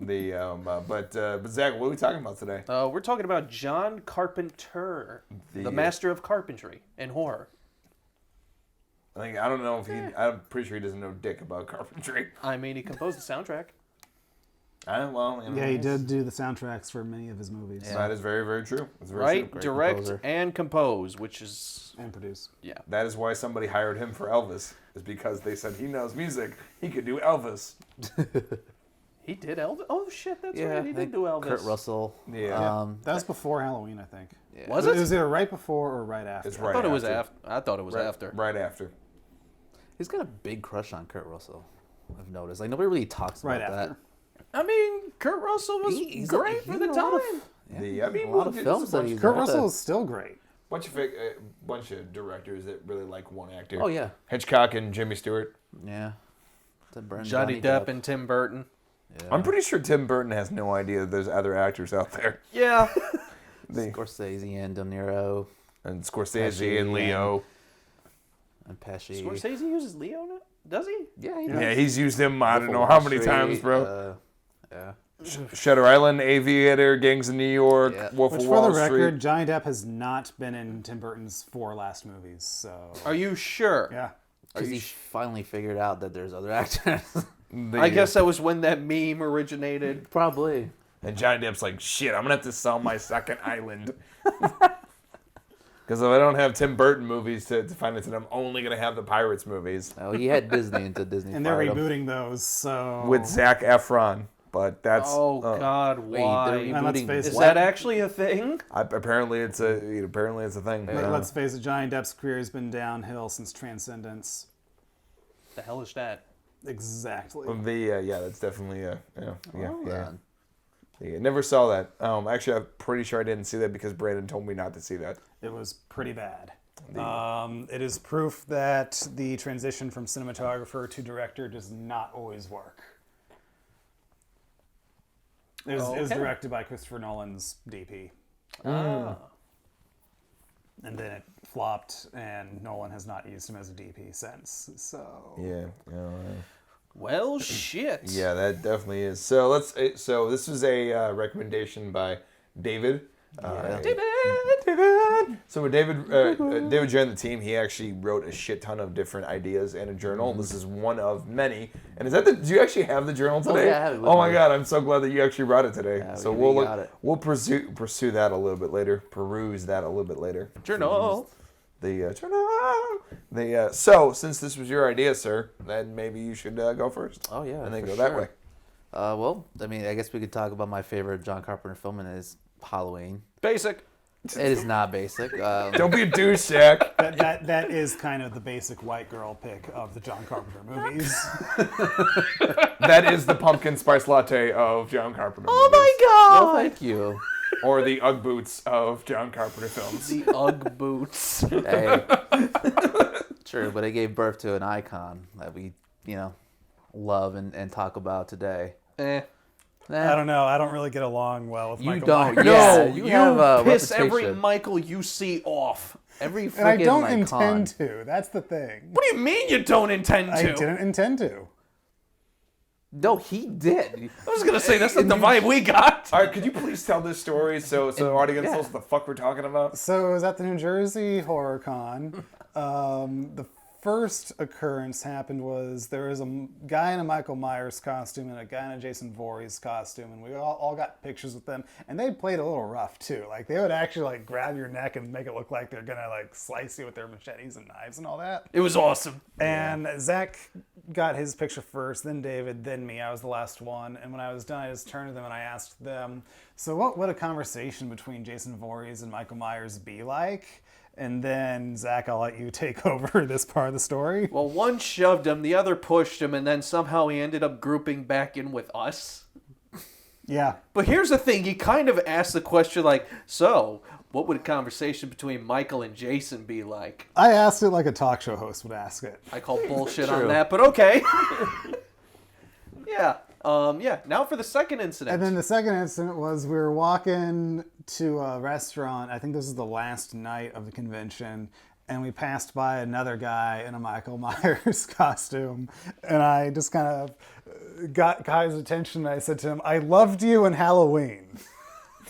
But Zach, what are we talking about today? We're talking about John Carpenter, the master of carpentry and horror. I don't know if I'm pretty sure he doesn't know dick about carpentry. I mean, he composed the soundtrack. He did do the soundtracks for many of his movies. Yeah. That is very, very true. It's very Right, true. direct composer. and compose, which is... And produce. Yeah. That is why somebody hired him for Elvis, is because they said he knows music. He could do Elvis. He did Elvis? Oh, shit, that's right. He did do Elvis. Kurt Russell. Yeah. That was before Halloween, I think. Yeah. Was it? It was either right before or right after. It's right I thought it was after. I thought it was after. Right after. He's got a big crush on Kurt Russell, I've noticed. Like, nobody really talks about Right after. I mean, Kurt Russell was great for the time. A lot of films that he's Kurt got Russell is still great. Bunch of directors that really like one actor. Oh, yeah. Hitchcock and Jimmy Stewart. Yeah. Johnny Depp and Tim Burton. Yeah. I'm pretty sure Tim Burton has no idea that there's other actors out there. Yeah. Scorsese and De Niro. And Scorsese Pesci and Leo. And Pesci. Scorsese uses Leo now? Does he? Yeah, he does. Yeah, he's used him I don't Wolf know of how Wall many Street, times, bro. Yeah. Shutter Island, Aviator, Gangs of New York, Yeah. Wolf Which, of for Wall the record, Street. Johnny Depp has not been in Tim Burton's 4 last movies, so... Are you sure? Yeah. Because he finally figured out that there's other actors. I guess that was when that meme originated. Probably. And Johnny Depp's like, shit, I'm going to have to sell my second island. Because if I don't have Tim Burton movies to finance it, I'm only going to have the Pirates movies. Oh, he had Disney until Disney And they're fired him. rebooting those, so... With Zac Efron. But that's... Oh, God, why? they're And let's rebooting face Is it, that actually a thing? apparently it's a thing. let's face it, Johnny Depp's career has been downhill since Transcendence. The hell is that? Exactly. That's definitely man. Yeah, never saw that. Actually, I'm pretty sure I didn't see that because Brandon told me not to see that. It was pretty bad. It is proof that the transition from cinematographer to director does not always work. It was directed by Christopher Nolan's DP. Ah. And then it flopped, and Nolan has not used him as a DP since. So Well, shit. Yeah, that definitely is. So So this was a recommendation by David. David. So when David joined the team, he actually wrote a shit ton of different ideas in a journal. This is one of many. And do you actually have the journal today? yeah, I have it with Oh my me. God, I'm so glad that you actually brought it today. Yeah, so we got it. we'll pursue that a little bit later. Peruse that a little bit later. Journal. So since this was your idea, sir, then maybe you should go first. Oh, yeah. And then for go that sure. way. Well, I mean, I guess we could talk about my favorite John Carpenter film, and it is Halloween. Basic. It is not basic. Don't be a douche, Jack. that is kind of the basic white girl pick of the John Carpenter movies. That is the pumpkin spice latte of John Carpenter Oh movies. my God. Well, thank you. Or the Ugg boots of John Carpenter films. The Ugg boots. Hey. True, but it gave birth to an icon that we, love and talk about today. I don't know. I don't really get along well with You Michael don't. Myers. Yeah, No, you have a piss every reputation. Michael you see off. Every freaking And I don't icon. intend to. That's the thing. What do you mean you don't intend to? I didn't intend to. No, he did. I was gonna say that's not the vibe we got. All right, could you please tell this story so the audience knows what the fuck we're talking about? So it was at the New Jersey Horror Con. The first occurrence happened was there was a guy in a Michael Myers costume and a guy in a Jason Voorhees costume, and we all got pictures with them, and they played a little rough too. Like they would actually grab your neck and make it look like they're gonna slice you with their machetes and knives and all that. It was awesome. And Zach got his picture first, then David, then me. I was the last one. And when I was done, I just turned to them and I asked them, so what would a conversation between Jason Voorhees and Michael Myers be like? And then, Zach, I'll let you take over this part of the story. Well, one shoved him, the other pushed him, and then somehow he ended up grouping back in with us. Yeah. But here's the thing, he kind of asked the question so, what would a conversation between Michael and Jason be like? I asked it like a talk show host would ask it. I call bullshit on that, but okay. Yeah. Now for the second incident. And then the second incident was we were walking to a restaurant. I think this is the last night of the convention. And we passed by another guy in a Michael Myers costume. And I just kind of got Kai's attention. And I said to him, "I loved you in Halloween."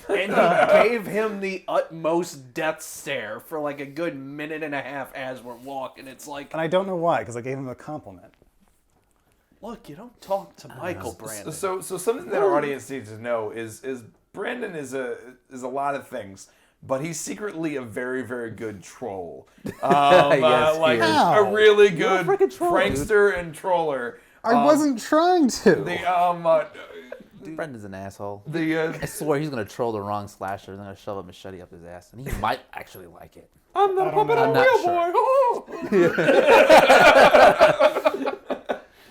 And he gave him the utmost death stare for like a good minute and a half as we're walking. It's like, And I don't know why, because I gave him a compliment. look, you don't talk to Michael Brandon. So something that our audience needs to know is Brandon is a lot of things, but he's secretly a very, very good troll. Yes, he like is. a really good freaking troll, prankster and troller. I wasn't trying to. Brendan's an asshole. The I swear he's gonna troll the wrong slasher. They're gonna shove a machete up his ass, and he might actually like it. I'm not a puppet, I'm a not real sure. boy.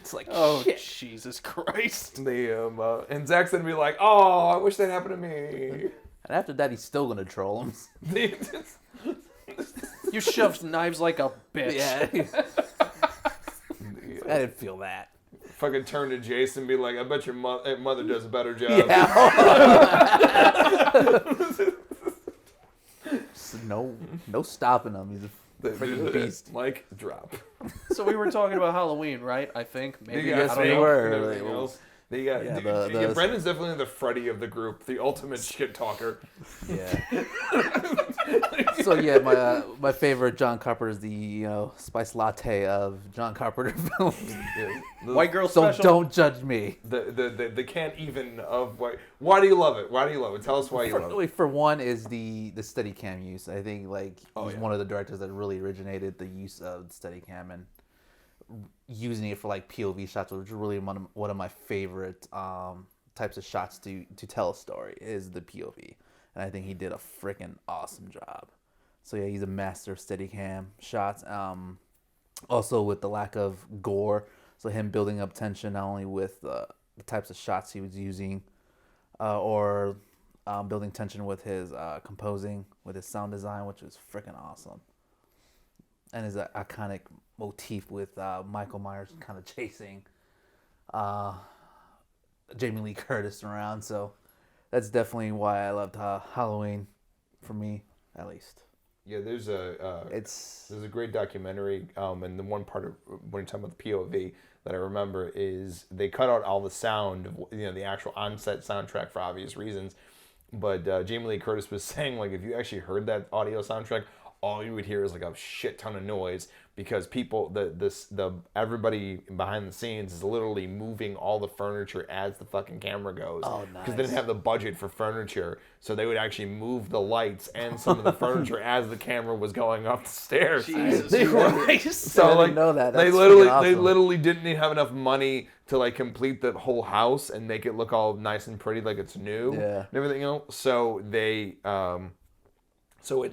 It's like, Oh, shit. Jesus Christ. And Zach's gonna be like, oh, I wish that happened to me. And after that, he's still gonna troll him. You shoved knives like a bitch. Yeah. I didn't feel that. Fucking turn to Jason and be like, I bet your mother does a better job. No stopping him. He's a freaking beast. Mike, drop. So we were talking about Halloween, right? I think. Maybe. Yes, I don't we know. were. and everything else. Brendan's definitely the Freddy of the group, the ultimate shit talker. Yeah. So yeah, my favorite John Carpenter is the spice latte of John Carpenter films. White girl So special. don't judge me. The can't even of why do you love it? Why do you love it? Tell us why you love it. For one is the Steadicam use. I think he's yeah. one of the directors that really originated the use of Steadicam and using it for like POV shots, which is really one of my favorite types of shots to tell a story is the POV, and I think he did a freaking awesome job. So yeah, he's a master of Steadicam shots. Also with the lack of gore, so him building up tension not only with the types of shots he was using, or building tension with his composing, with his sound design, which was freaking awesome. And his iconic motif with Michael Myers kind of chasing Jamie Lee Curtis around. So that's definitely why I loved Halloween, for me at least. Yeah, there's a great documentary, and the one part of when you're talking about the POV that I remember is they cut out all the sound of the actual on-set soundtrack for obvious reasons, but Jamie Lee Curtis was saying like if you actually heard that audio soundtrack, all you would hear is like a shit ton of noise because people, everybody behind the scenes is literally moving all the furniture as the fucking camera goes. Oh, nice. Because they didn't have the budget for furniture, so they would actually move the lights and some of the furniture as the camera was going up the stairs. Jesus They were- Christ. So I like didn't know that. they That's literally freaking they awesome. literally didn't have enough money to like complete the whole house and make it look all nice and pretty like it's new Yeah. and everything else. So they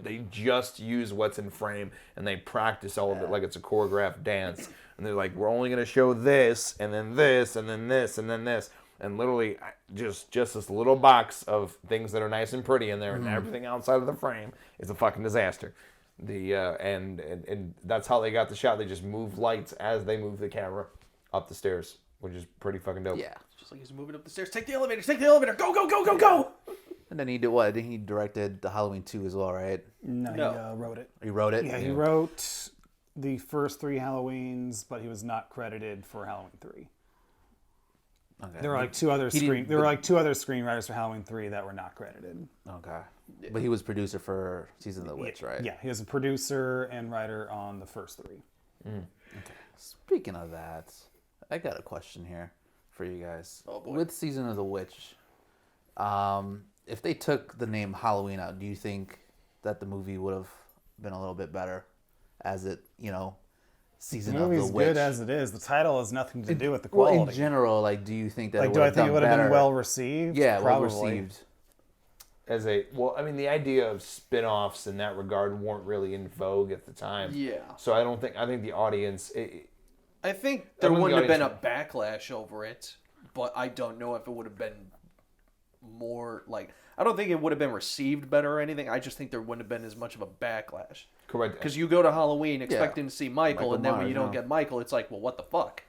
they just use what's in frame and they practice all of it like it's a choreographed dance. And they're like, we're only gonna show this and then this and then this and then this. And literally just this little box of things that are nice and pretty in there, and everything outside of the frame is a fucking disaster. And that's how they got the shot. They just moved lights as they moved the camera up the stairs, which is pretty fucking dope. Yeah. Just like he's moving up the stairs. Take the elevator. Take the elevator. Go, go, go, go, go. And then he did what? I think he directed the Halloween 2 as well, right? No, No. he wrote it. He wrote it? Yeah, he wrote the first 3 Halloweens, but he was not credited for Halloween 3. Okay. There were like two other He didn't- screenwriters for Halloween 3 that were not credited. Okay. But he was producer for Season of the Witch, right? Yeah, he was a producer and writer on the first 3. Speaking of that, I got a question here for you guys. Oh, boy. With Season of the Witch, if they took the name Halloween out, do you think that the movie would have been a little bit better as it, Season The of the movie's Witch? good as it is. The title has nothing to do with the Well, quality. in general, do you think that like, it do would I have think it done would have been better? well received? Yeah, well Probably. received. The idea of spin-offs in that regard weren't really in vogue at the time. Yeah. So I think the audience, I think there I don't wouldn't have think been a backlash over it, but I don't know if it would have been more like. I don't think it would have been received better or anything. I just think there wouldn't have been as much of a backlash. correct. Because you go to Halloween expecting to see Michael, and then when Myers, you don't yeah. get Michael, it's like, well, what the fuck?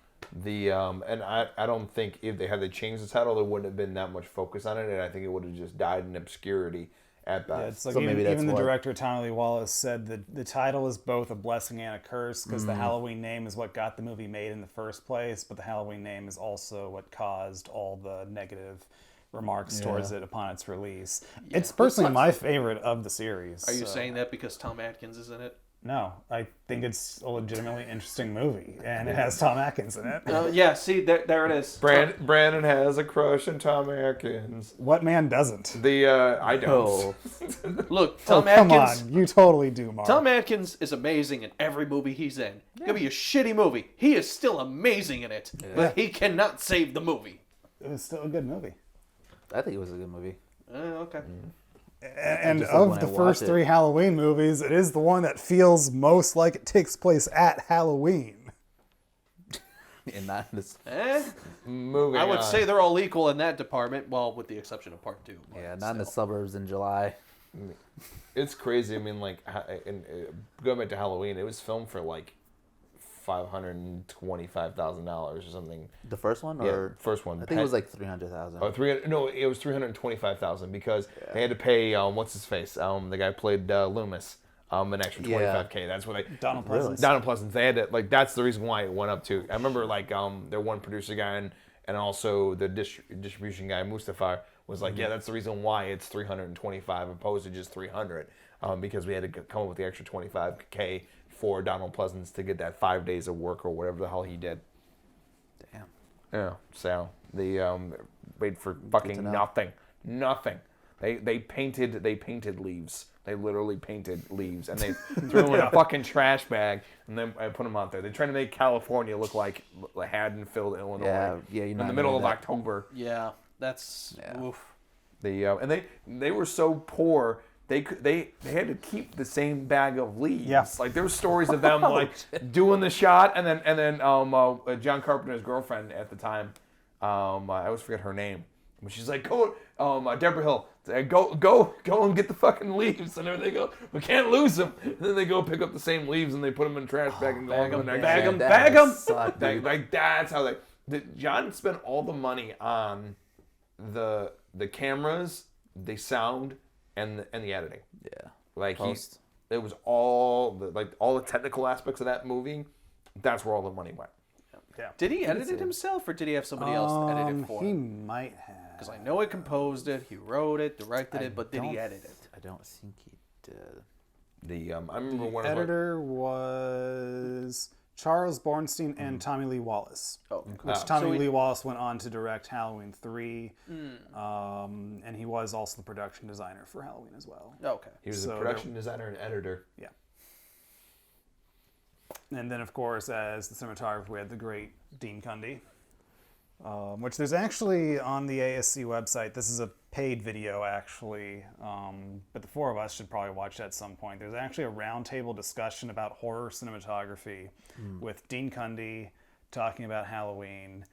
And I don't think if they had to change the title, there wouldn't have been that much focus on it, and I think it would have just died in obscurity at best. Yeah, it's like So maybe that's even the what- director Tommy Lee Wallace said that the title is both a blessing and a curse because the Halloween name is what got the movie made in the first place, but the Halloween name is also what caused all the negative remarks towards it upon its release. It's personally my favorite of the series. Are you so- saying that because Tom Atkins is in it? No, I think it's a legitimately interesting movie, and it has Tom Atkins in it. Yeah, see, there it is. Brandon has a crush on Tom Atkins. What man doesn't? I don't. Look, Oh, Tom come Atkins. on, you totally do, Mark. Tom Atkins is amazing in every movie he's in. It could be a shitty movie. He is still amazing in it, but he cannot save the movie. It was still a good movie. I think it was a good movie. Okay. And just like of when the I first watch it. 3 Halloween movies, it is the one that feels most like it takes place at Halloween. And not this. Moving I would on. say they're all equal in that department, well, with the exception of part 2. but Yeah, not in the still. suburbs in July. It's crazy. I mean, like, going back to Halloween, it was filmed for like $525,000 or something. The first one, Yeah, or first one. I think it was like 300,000. Oh, 300. No, it was 325,000 because they had to pay what's his face, the guy who played Loomis, an extra 25K. That's what they. Donald Pleasence. Donald Pleasence. They had to, like, that's the reason why it went up too. I remember like their one producer guy and also the distribution guy Mustafar was like, yeah, that's the reason why it's 325 opposed to just 300, because we had to come up with the extra 25K for Donald Pleasence to get that 5 days of work or whatever the hell he did. Damn. Yeah, so they wait for to fucking know. nothing. They painted leaves. They literally painted leaves, and they threw them in a fucking trash bag, and then I put them out there. They tried to make California look like Haddonfield, Illinois, Yeah, you're in not the middle of doing that. October. Yeah, that's... Yeah. Oof. And they were so poor. They had to keep the same bag of leaves. Yeah. Like there were stories of them like doing the shot, and then John Carpenter's girlfriend at the time, I always forget her name, but she's like, go, Deborah Hill, go and get the fucking leaves, and then they go, we can't lose them, and then they go pick up the same leaves and they put them in a trash bag and go on to the next bag day. 'em, bag 'em. Suck, dude. Like that's how John spent all the money on the cameras, the sound, and the editing. Yeah. Like Post. it was all the technical aspects of that movie. That's where all the money went. Yeah. Did he edit it himself, or did he have somebody else to edit it for He him? might have. Because I know he composed it, he wrote it, directed it, but did he don't- edit it? I don't think he did. I remember one of Editor was Charles Bornstein and Tommy Lee Wallace. Oh, Which Oh. Tommy So he- Lee Wallace went on to direct Halloween 3. And he was also the production designer for Halloween as well. okay. he was So a production designer and editor. Yeah. And then, of course, as the cinematographer, we had the great Dean Cundy, which there's actually on the ASC website. This is a paid video, actually, but the 4 of us should probably watch that at some point. There's actually a roundtable discussion about horror cinematography with Dean Cundy talking about Halloween,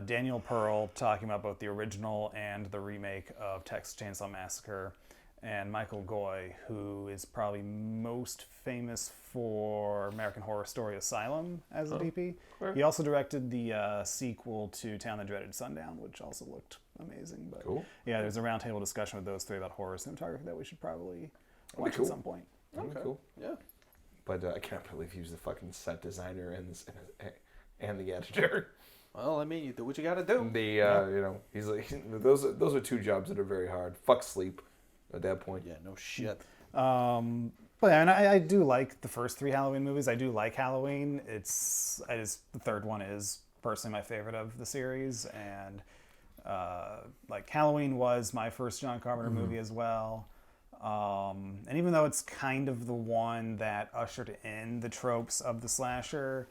Daniel Pearl talking about both the original and the remake of Texas Chainsaw Massacre, and Michael Goy, who is probably most famous for American Horror Story Asylum as a DP. He also directed the sequel to Town That Dreaded Sundown, which also looked amazing. But Cool. yeah, there's a roundtable discussion with those 3 about horror cinematography that we should probably watch cool. at some point. Okay. Cool. Yeah. But I can't believe he was the fucking set designer and the editor. Well, I mean, you do what you gotta do. He's like those are 2 jobs that are very hard. Fuck sleep at that point. Yeah, no shit. But yeah, and I do like the first 3 Halloween movies. I do like Halloween. The 3rd one is personally my favorite of the series, and like Halloween was my first John Carpenter movie as well. And even though it's kind of the one that ushered in the tropes of the slasher,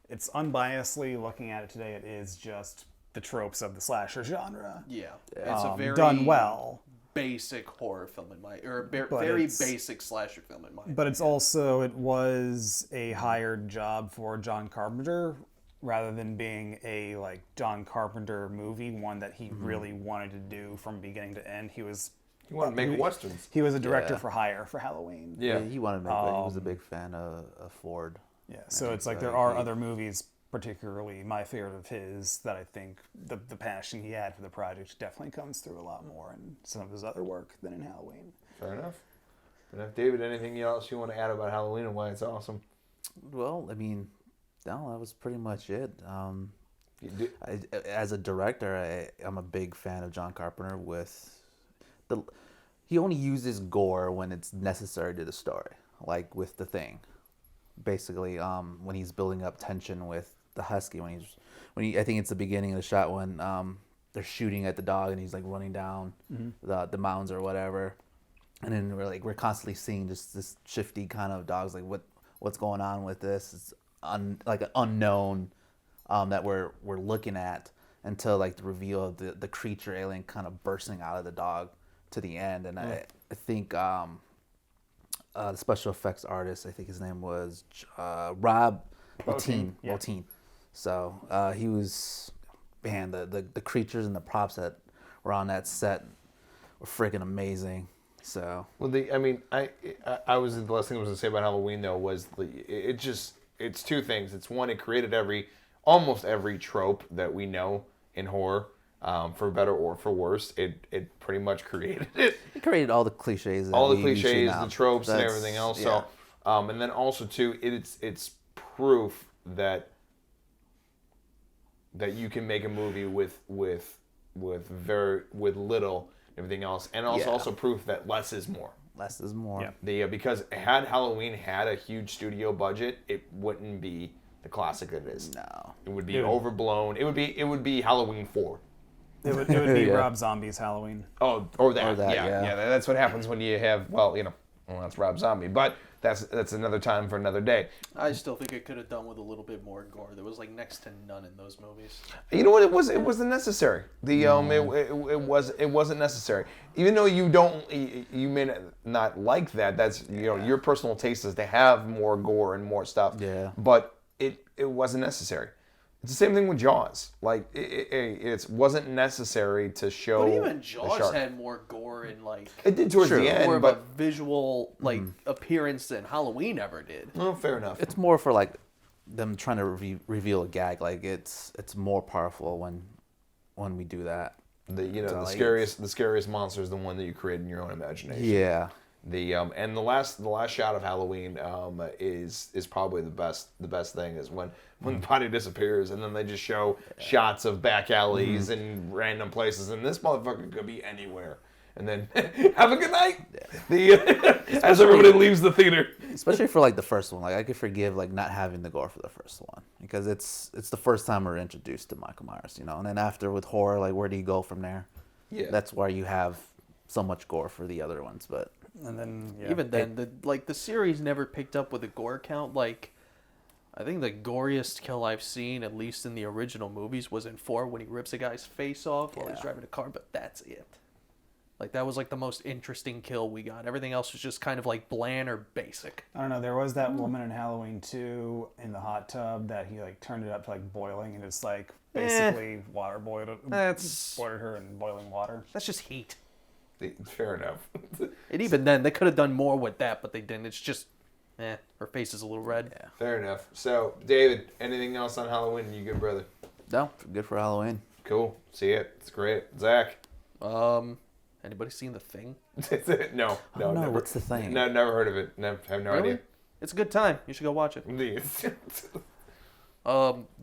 it's unbiasedly looking at it today, it is just the tropes of the slasher genre. Yeah. It's a very done well. basic horror film in my, or a But very it's- basic slasher film in my. But it's also, it was a hired job for John Carpenter rather than being a like John Carpenter movie, one that he really wanted to do from beginning to end. He was You want to make westerns. He was a director Yeah. for hire for Halloween. Yeah. He wanted to make. He was a big fan of Ford. Yeah, so it's like there are other movies, particularly my favorite of his, that I think the passion he had for the project definitely comes through a lot more in some of his other work than in Halloween. Fair enough. David, anything else you want to add about Halloween and why it's awesome? Well, I mean, no, that was pretty much it. As a director, I'm a big fan of John Carpenter. He only uses gore when it's necessary to the story, like with The Thing. Basically, when he's building up tension with the husky, I think it's the beginning of the shot when they're shooting at the dog and he's like running down the mountains or whatever, and then we're constantly seeing just this shifty kind of dogs, like what's going on with this? It's like an unknown that we're looking at until like the reveal of the creature alien kind of bursting out of the dog to the end. And I think the special effects artist, I think his name was Rob Bottin. Yeah. Bottin. So he was, man, the creatures and the props that were on that set were freaking amazing. So Well, I was the last thing I was gonna say about Halloween though was it's two things. It's one, it created almost every trope that we know in horror, for better or for worse. It pretty much created it. it created all the cliches. All the we see cliches, now. the tropes, and That's- everything else. yeah. So, and then also too, it's proof that you can make a movie with little and everything else, and also proof that less is more. Less is more. Yeah. Because had Halloween had a huge studio budget, it wouldn't be the classic that it is. No. It would be overblown. It would be Halloween 4. It would be Yeah. Rob Zombie's Halloween. Oh, or that. Or that, yeah. yeah. That's what happens when you have that's Rob Zombie, but that's another time for another day. I still think it could have done with a little bit more gore. There was like next to none in those movies. You know what? It wasn't necessary. It wasn't necessary. Even though you may not like that. That's your personal taste is to have more gore and more stuff. Yeah. But it wasn't necessary. It's the same thing with Jaws. Like it wasn't necessary to show. But even the Jaws shark. had more gore and like It did towards the more end, of but a visual like appearance than Halloween ever did. well, fair enough. It's more for like them trying to reveal a gag. Like it's more powerful when we do that. The like- scariest monster is the one that you create in your own imagination. Yeah. And the last shot of Halloween is probably the best thing is when the body disappears and then they just show shots of back alleys and random places and this motherfucker could be anywhere and then have a good night. As everybody leaves the theater. Especially for like the first one. Like I could forgive like not having the gore for the first one because it's the first time we're introduced to Michael Myers, and then after with horror, like where do you go from there? Yeah. That's why you have so much gore for the other ones, but. And then Even then, the series never picked up with a gore count. Like, I think the goriest kill I've seen, at least in the original movies, was in 4 when he rips a guy's face off while he's Yeah. driving a car. But that's it. Like that was like the most interesting kill we got. Everything else was just kind of like bland or basic. I don't know. There was that woman in Halloween 2 in the hot tub that he like turned it up to like boiling and just like basically water boiled her in boiling water. That's just heat. Fair enough. And even then, they could have done more with that, but they didn't. It's just, her face is a little red. Yeah. Fair enough. So, David, anything else on Halloween? You good, brother? No, good for Halloween. Cool. See it. It's great. Zach? Anybody seen The Thing? No. No, Never. what's the thing? No, never heard of it. No, have no idea. It's a good time. You should go watch it.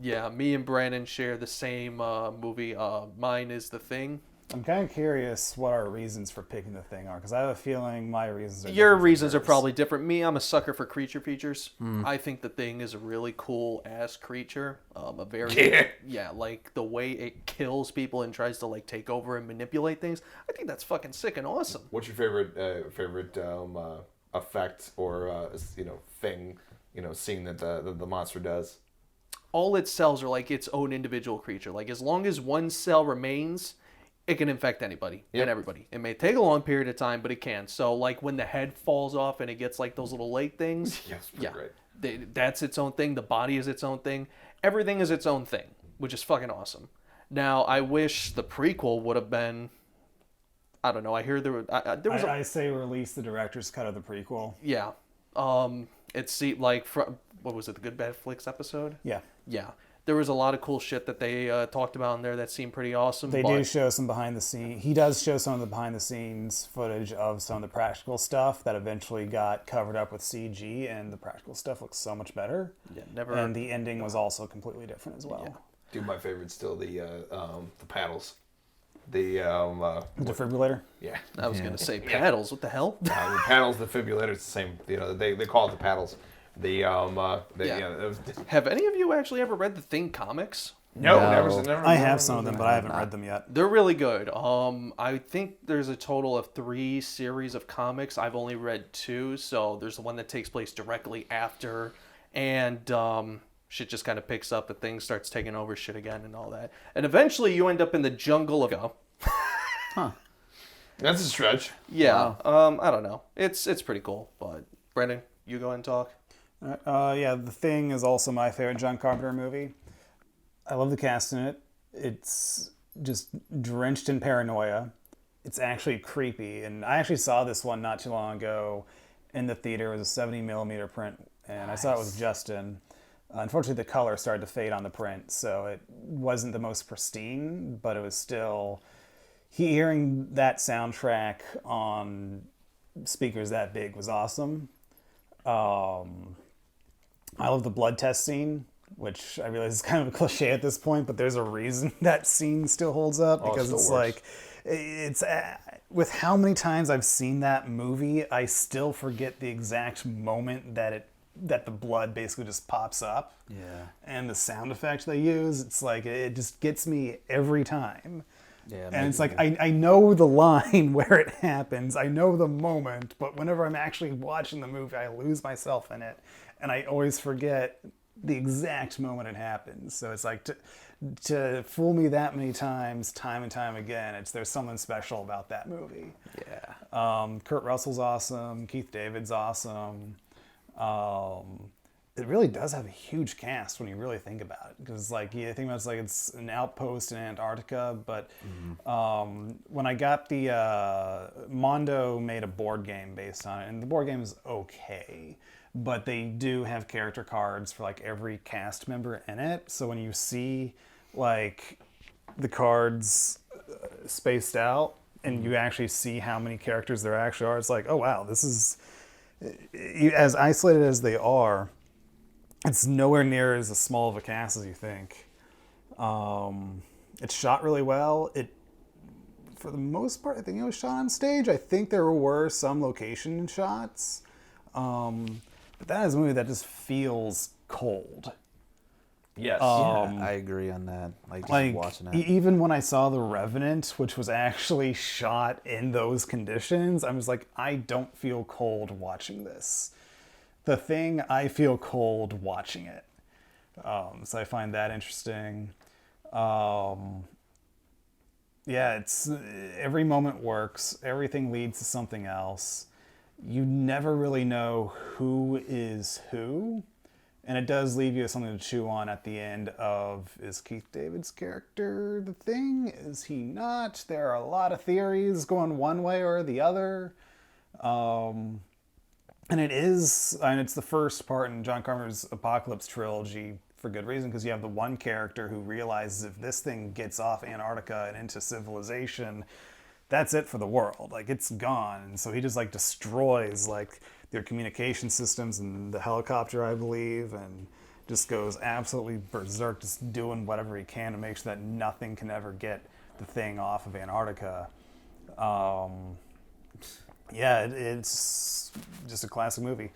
Yeah, me and Brandon share the same movie. Mine is The Thing. I'm kind of curious what our reasons for picking the thing are because I have a feeling my reasons are. Your different from reasons are yours. probably different. Me, I'm a sucker for creature features. I think The Thing is a really cool ass creature. A very like the way it kills people and tries to like take over and manipulate things. I think that's fucking sick and awesome. What's your favorite effect or thing seeing that the monster does? All its cells are like its own individual creature. Like as long as one cell remains, it can infect anybody and everybody. It may take a long period of time, but it can. So like when the head falls off and it gets like those little leg things, Great. that's its own thing. The body is its own thing. Everything is its own thing, which is fucking awesome. Now I wish the prequel would have been. I don't know. I hear there was. I say release the director's cut of the prequel. Yeah. It seemed like what was it? The Good Bad Flicks episode. Yeah. Yeah. there was a lot of cool shit that they talked about in there that seemed pretty awesome. They do show some behind the scenes. He does show some of the behind the scenes footage of some of the practical stuff that eventually got covered up with CG, and the practical stuff looks so much better. Yeah, never. And the ending was also completely different as well. Yeah. Dude, my favorite's still the paddles. The Defibrillator. yeah. I was gonna say paddles. What the hell? The paddles, the defibrillator, it's the same. You know, they call it the paddles. The Have any of you actually ever read the Thing comics? no, No. never. I have some of them, but I haven't read them yet. They're really good. I think there's a total of 3 series of comics. I've only read 2, so there's the one that takes place directly after, and shit just kind of picks up. The Thing starts taking over shit again and all that, and eventually you end up in the jungle of. That's a stretch. Yeah. I don't know. It's pretty cool. But Brendan, you go ahead and talk. Yeah, The Thing is also my favorite John Carpenter movie. I love the cast in it. It's just drenched in paranoia. It's actually creepy. And I actually saw this one not too long ago in the theater. It was a 70mm print, and I saw it with Justin. Unfortunately, the color started to fade on the print, so it wasn't the most pristine, but it was still... Hearing that soundtrack on speakers that big was awesome. I love the blood test scene, which I realize is kind of a cliche at this point, but there's a reason that scene still holds up, because it's like, it's with how many times I've seen that movie, I still forget the exact moment that the blood basically just pops up. Yeah. And the sound effect they use, it's like, it just gets me every time. Yeah, and it's like, I know the line where it happens, I know the moment, but whenever I'm actually watching the movie, I lose myself in it, and I always forget the exact moment it happens. So it's like, to fool me that many times, time and time again, there's something special about that movie. Yeah. Kurt Russell's awesome, Keith David's awesome. It really does have a huge cast when you really think about it, because like, you think about it's an outpost in Antarctica, but when I got the Mondo made a board game based on it, and the board game is okay, but they do have character cards for like every cast member in it. So when you see like the cards spaced out and you actually see how many characters there actually are, it's like, oh wow, this is, as isolated as they are, it's nowhere near as small of a cast as you think. It's shot really well. For the most part, I think it was shot on stage. I think there were some location shots. But that is a movie that just feels cold. Yes. I agree on that. Just watching it. Even when I saw The Revenant, which was actually shot in those conditions, I was like, I don't feel cold watching this. The Thing, I feel cold watching it. So I find that interesting. It's every moment works. Everything leads to something else. You never really know who is who. And it does leave you with something to chew on at the end of, is Keith David's character the Thing? Is he not? There are a lot of theories going one way or the other. And it's the first part in John Carpenter's Apocalypse trilogy for good reason, because you have the one character who realizes if this thing gets off Antarctica and into civilization, that's it for the world. Like, it's gone. And so he just like destroys like their communication systems and the helicopter, I believe, and just goes absolutely berserk, just doing whatever he can to make sure that nothing can ever get the thing off of Antarctica. It's just a classic movie.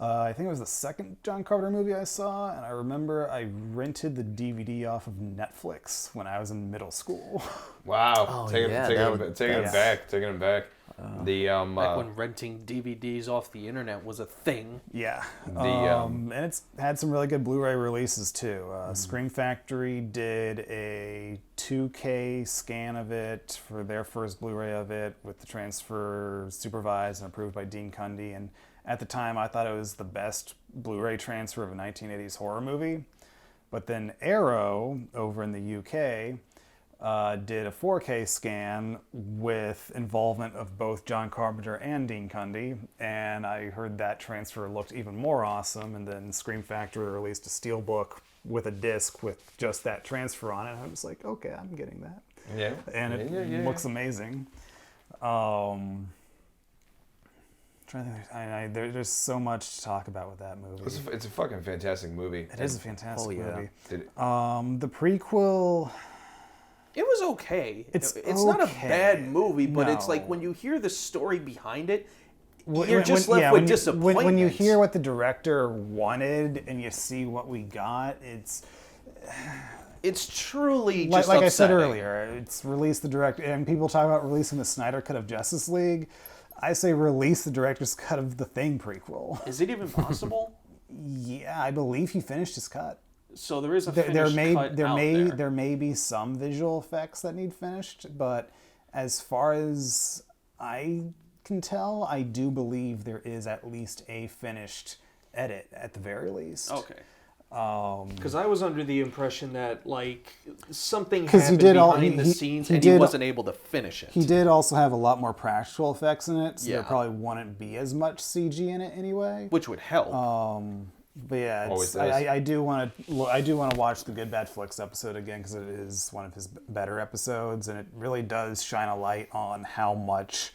I think it was the second John Carpenter movie I saw, and I remember I rented the DVD off of Netflix when I was in middle school. Wow. Taking it back. Back when renting DVDs off the internet was a thing. Yeah. And it's had some really good Blu-ray releases too. Scream Factory did a 2K scan of it for their first Blu-ray of it, with the transfer supervised and approved by Dean Cundy. And at the time, I thought it was the best Blu-ray transfer of a 1980s horror movie. But then Arrow, over in the UK, did a 4K scan with involvement of both John Carpenter and Dean Cundy, and I heard that transfer looked even more awesome. And then Scream Factory released a steelbook with a disc with just that transfer on it. I was like, okay, I'm getting that. Yeah. And it looks amazing. Trying to think, there's so much to talk about with that movie. It's a fucking fantastic movie. It is a fantastic movie. Did it- The prequel, It was okay. It's not a okay. bad movie, but it's No. like when you hear the story behind it, When- you're just left with disappointment. When you hear what the director wanted and you see what we got, it's truly like just I said upsetting. earlier, it's release the director, and people talk about releasing the Snyder Cut of Justice League. I say release the director's cut of the Thing prequel. Is it even possible? Yeah, I believe he finished his cut. So there is a There finished cut out there. there may be some visual effects that need finished, but as far as I can tell, I do believe there is at least a finished edit at the very least. Okay. Because I was under the impression that like something 'Cause he Happened did all- behind he- the he- scenes, he and he did- wasn't able to finish it. He did also have a lot more practical effects in it, so there Yeah. probably wouldn't be as much CG in it anyway. which would help. But yeah, Always it's, does. I do want to watch the Good Bad Flicks episode again because it is one of his better episodes, and it really does shine a light on how much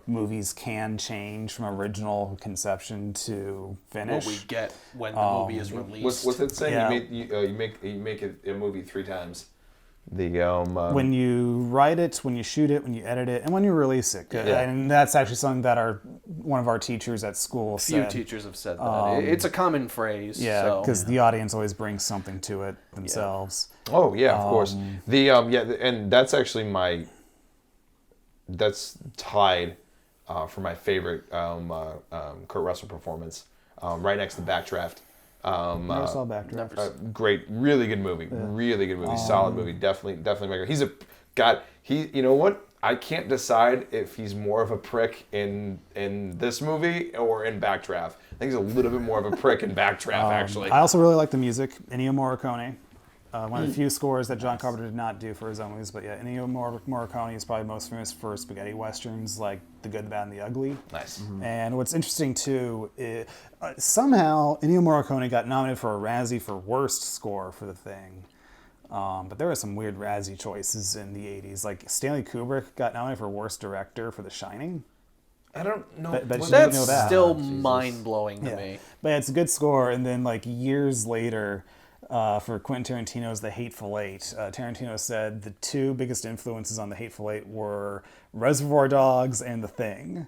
movies can change from original conception to finish. what we get when the movie is released. What's it saying? Yeah. You make it a movie 3 times. The When you write it, when you shoot it, when you edit it, and when you release it. Yeah. And that's actually something that one of our teachers at school Few said. teachers have said that. It's a common phrase. Yeah, so. because the audience always brings something to it themselves. Oh yeah, of course. And that's actually that's tied for my favorite Kurt Russell performance, right next to Backdraft. Never saw Backdraft. Great, really good movie, solid movie. Definitely. He's you know what? I can't decide if he's more of a prick in this movie or in Backdraft. I think he's a little bit more of a prick in Backdraft, actually. I also really like the music. Ennio Morricone. One of the few scores that John Carpenter did not do for his own movies, but yeah, Ennio Morricone is probably most famous for spaghetti westerns like The Good, the Bad, and the Ugly. Nice. And what's interesting too, is, somehow Ennio Morricone got nominated for a Razzie for worst score for The Thing. But there were some weird Razzie choices in the 80s. Like Stanley Kubrick got nominated for worst director for The Shining. I don't know. But you That's know that. still mind-blowing to Yeah. me. But it's a good score. And then like years later, for Quentin Tarantino's The Hateful Eight, Tarantino said the 2 biggest influences on The Hateful Eight were Reservoir Dogs and The Thing.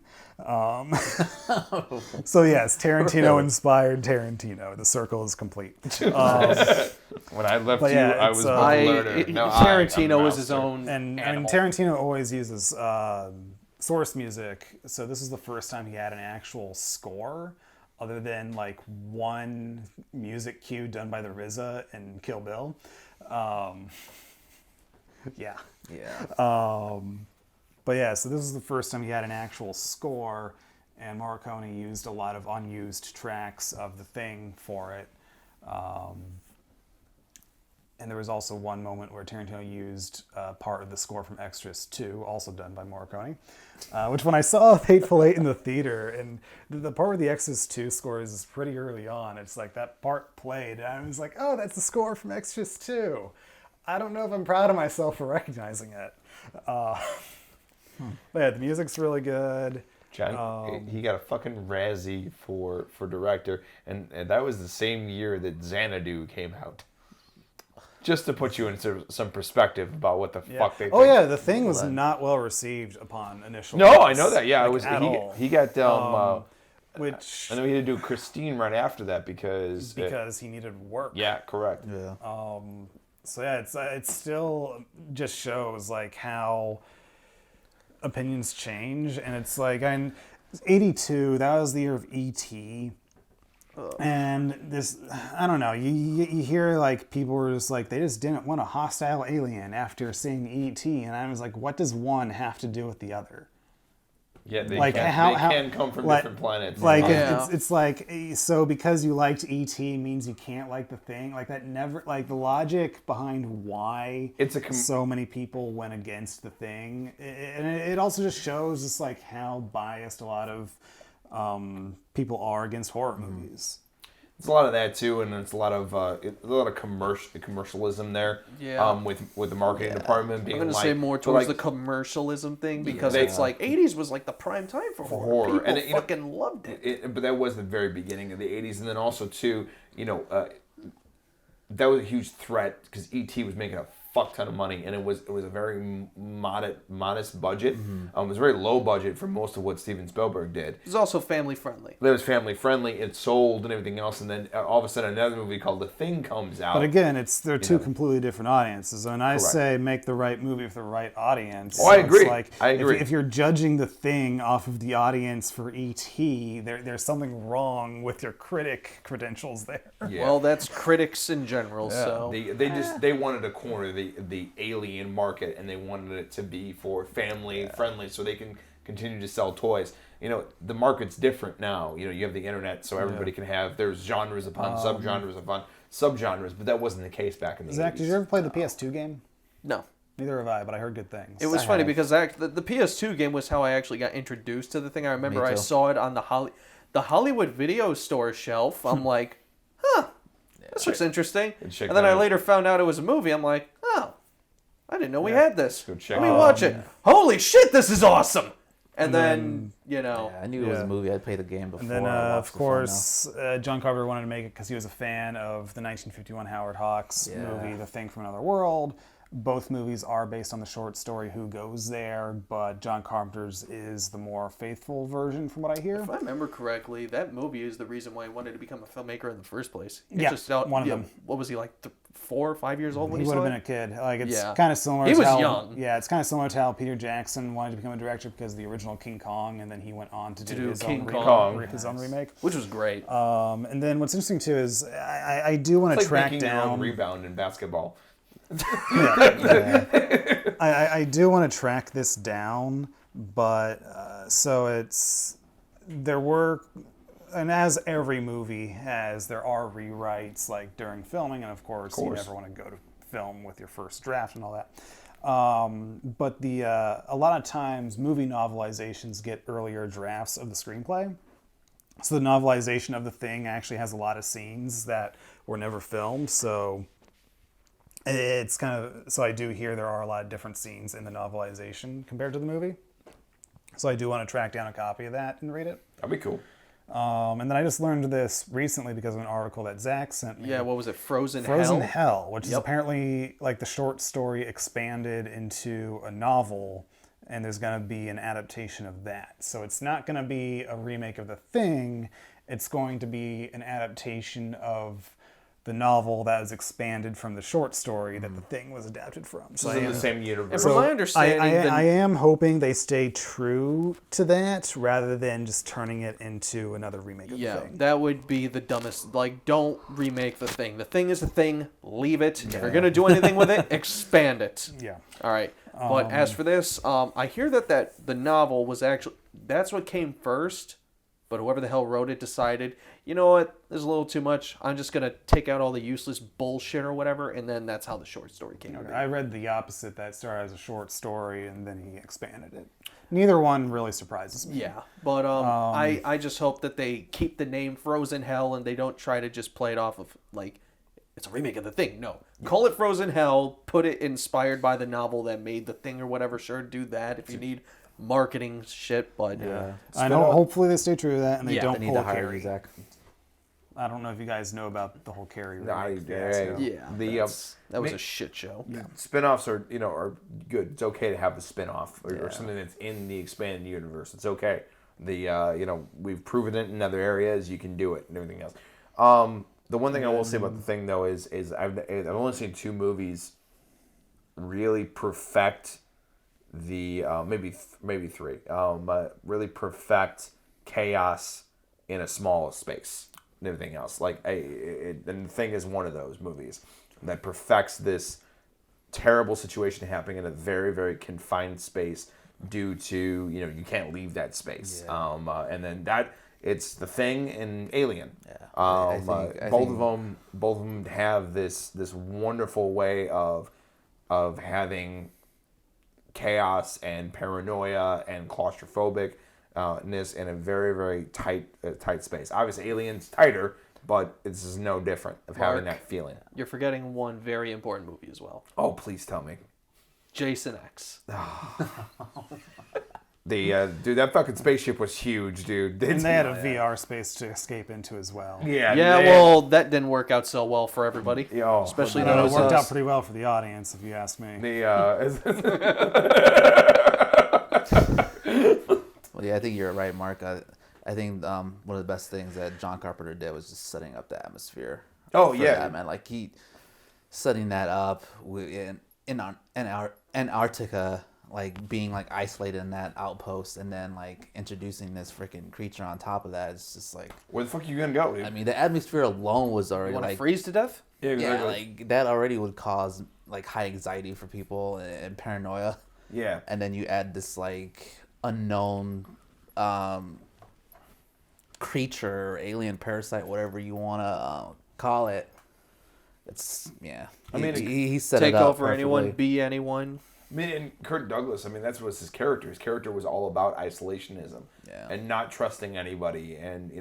So yes, Tarantino inspired Tarantino. The circle is complete. When I left But yeah, I was it's, both learner. Now Tarantino I'm was his Mouser. own And animal. Tarantino always uses source music. So this is the first time he had an actual score, other than like one music cue done by the RZA and Kill Bill. Yeah. But yeah, so this is the first time he had an actual score, and Morricone used a lot of unused tracks of The Thing for it. And there was also one moment where Tarantino used part of the score from Extras 2, also done by Morricone, which when I saw Hateful Eight in the theater, and the part where the Extras 2 score is pretty early on, it's like that part played, and I was like, oh, that's the score from Extras 2. I don't know if I'm proud of myself for recognizing it. But yeah, the music's really good. John, he got a fucking Razzie for director, and that was the same year that Xanadu came out. Just to put you into some perspective about what the fuck they think. Oh yeah, The Thing was not well received upon initial. No, I release, know that. Yeah, like, it was. at all. He got Which I know he had to do Christine right after that because he needed work. yeah, correct. Yeah. So yeah, it still just shows like how opinions change, and it's like in '82, that was the year of E.T. And this, I don't know, you hear like people were just like, they just didn't want a hostile alien after seeing E.T. And I was like, what does one have to do with the other? Yeah, they Like, can, how- they can come from like- different planets. Like Yeah. it's like, so because you liked E.T. means you can't like The Thing? Like that never, like the logic behind why It's a so many people went against The Thing. And it also just shows just like how biased a lot of people are against horror movies. it's a lot of that too, and it's a lot of commercialism there. Yeah. With the marketing department being I'm gonna like, say more but, towards like, the commercialism thing because they- it's like 80s was like the prime time for horror. People and fucking loved it. But that was the very beginning of the 80s, and then also too, that was a huge threat because E.T. was making a fuck ton of money, and it was a very modest budget. It was very low budget for most of what Steven Spielberg did. It was also family friendly. It was family friendly. It sold and everything else, and then all of a sudden another movie called The Thing comes out. But again, they're two completely different audiences. When I say make the right movie for the right audience, I it's agree. like, I agree. If you're judging The Thing off of the audience for E.T., there's something wrong with your critic credentials there. Yeah. Well, that's critics in general. So They wanted to corner the alien market, and they wanted it to be for family friendly, so they can continue to sell toys. The market's different now. You have the internet, so everybody can have. There's genres upon subgenres upon subgenres, but that wasn't the case back in the 80s. Zach, did you ever play the PS2 game? no. Neither have I, but I heard good things. It was funny because the PS2 game was how I actually got introduced to the thing. I remember Me I too. saw it on the Hollywood video store shelf. I'm like, this looks interesting. check And then that I out. later found out it was a movie. I'm like, oh, I didn't know we had this. go check Let me it out. watch it. Holy shit, this is awesome. And then, Yeah, I knew it was Yeah. a movie. I'd played the game before. And then, I of watched the film course, John Carpenter wanted to make it because he was a fan of the 1951 Howard Hawks Yeah. movie, The Thing from Another World. Both movies are based on the short story Who Goes There, but John Carpenter's is the more faithful version from what I hear. if I remember correctly, that movie is the reason why he wanted to become a filmmaker in the first place. Yeah, one of them. What was he, like 4 or 5 years old when He he would saw have been it? a kid. Like, it's Yeah. kind of similar He to was how, young. Yeah, it's kind of similar to how Peter Jackson wanted to become a director because of the original King Kong, and then he went on to do his King own Kong. his own remake. Which was great. And then what's interesting too is I do want to It's like track making your own down. rebound in basketball. I do want to track this down, but so there were, and as every movie has, there are rewrites like during filming, and of course. You never want to go to film with your first draft and all that. But a lot of times movie novelizations get earlier drafts of the screenplay. So the novelization of The Thing actually has a lot of scenes that were never filmed, so it's kind of, so I do hear there are a lot of different scenes in the novelization compared to the movie. So I do want to track down a copy of that and read it. That'd be cool. And then I just learned this recently because of an article that Zach sent me. Yeah, what was it? Frozen Frozen Hell? Hell, which is apparently like the short story expanded into a novel, and there's going to be an adaptation of that. So it's not going to be a remake of The Thing. It's going to be an adaptation of the novel that was expanded from the short story that The Thing was adapted from. So It's in the same universe. And from my understanding, I am hoping they stay true to that rather than just turning it into another remake of The Thing. that would be the dumbest. Like, don't remake The Thing. The Thing is a thing. Leave it. If you're going to do anything with it, expand it. Yeah. All right. But as for this, I hear that the novel was actually, that's what came first, but whoever the hell wrote it decided, you know what, there's a little too much. I'm just going to take out all the useless bullshit or whatever, and then that's how the short story came to be. I read the opposite, that started as a short story and then he expanded it. Neither one really surprises me. Yeah, but I just hope that they keep the name Frozen Hell and they don't try to just play it off of, like, it's a remake of The Thing. No. Call it Frozen Hell, put it inspired by the novel that made The Thing or whatever. Sure, do that if you need marketing shit, but... I know. Hopefully they stay true to that and they Yeah, don't They need pull to hire Carrie. you, Zach. I don't know if you guys know about the whole Carrie Nah, remake yeah, fiasco. Yeah, that was a shit show. Spin-offs are good. It's okay to have a spin-off or something that's in the expanded universe. It's okay. We've proven it in other areas. You can do it and everything else. The one thing I will say about The Thing though is I've only seen 2 movies really perfect the maybe 3 really perfect chaos in a small space and everything else. And The Thing is one of those movies that perfects this terrible situation happening in a very, very confined space due to, you can't leave that space. And then it's The Thing and Alien. I Both think- of them have this wonderful way of having chaos and paranoia and claustrophobic ness in a very, very tight space. Obviously, Alien's tighter, but this is no different of having Mark. that feeling. You're forgetting one very important movie as well. Oh, please tell me. Jason X. Dude, that fucking spaceship was huge, dude. And they had a VR space to escape into as well. Yeah, Well, that didn't work out so well for everybody. Yo, Especially It those. worked out pretty well for the audience, if you ask me. Well, yeah, I think you're right, Mark. I think one of the best things that John Carpenter did was just setting up the atmosphere. Oh, for yeah. that, man. Like he setting that up in Antarctica, like being like isolated in that outpost, and then like introducing this freaking creature on top of that. It's just like, where the fuck are you gonna go, dude? I mean, the atmosphere alone was You already want to like, freeze to death? Yeah, yeah, exactly. like that already would cause like high anxiety for people and paranoia. Yeah. And then you add this like unknown creature, alien, parasite, whatever you want to call it. It's I mean, he set Take it up over anyone, perfectly. be anyone. I mean, and Kirk Douglas, I mean, that's what's his character. His character was all about isolationism and not trusting anybody, and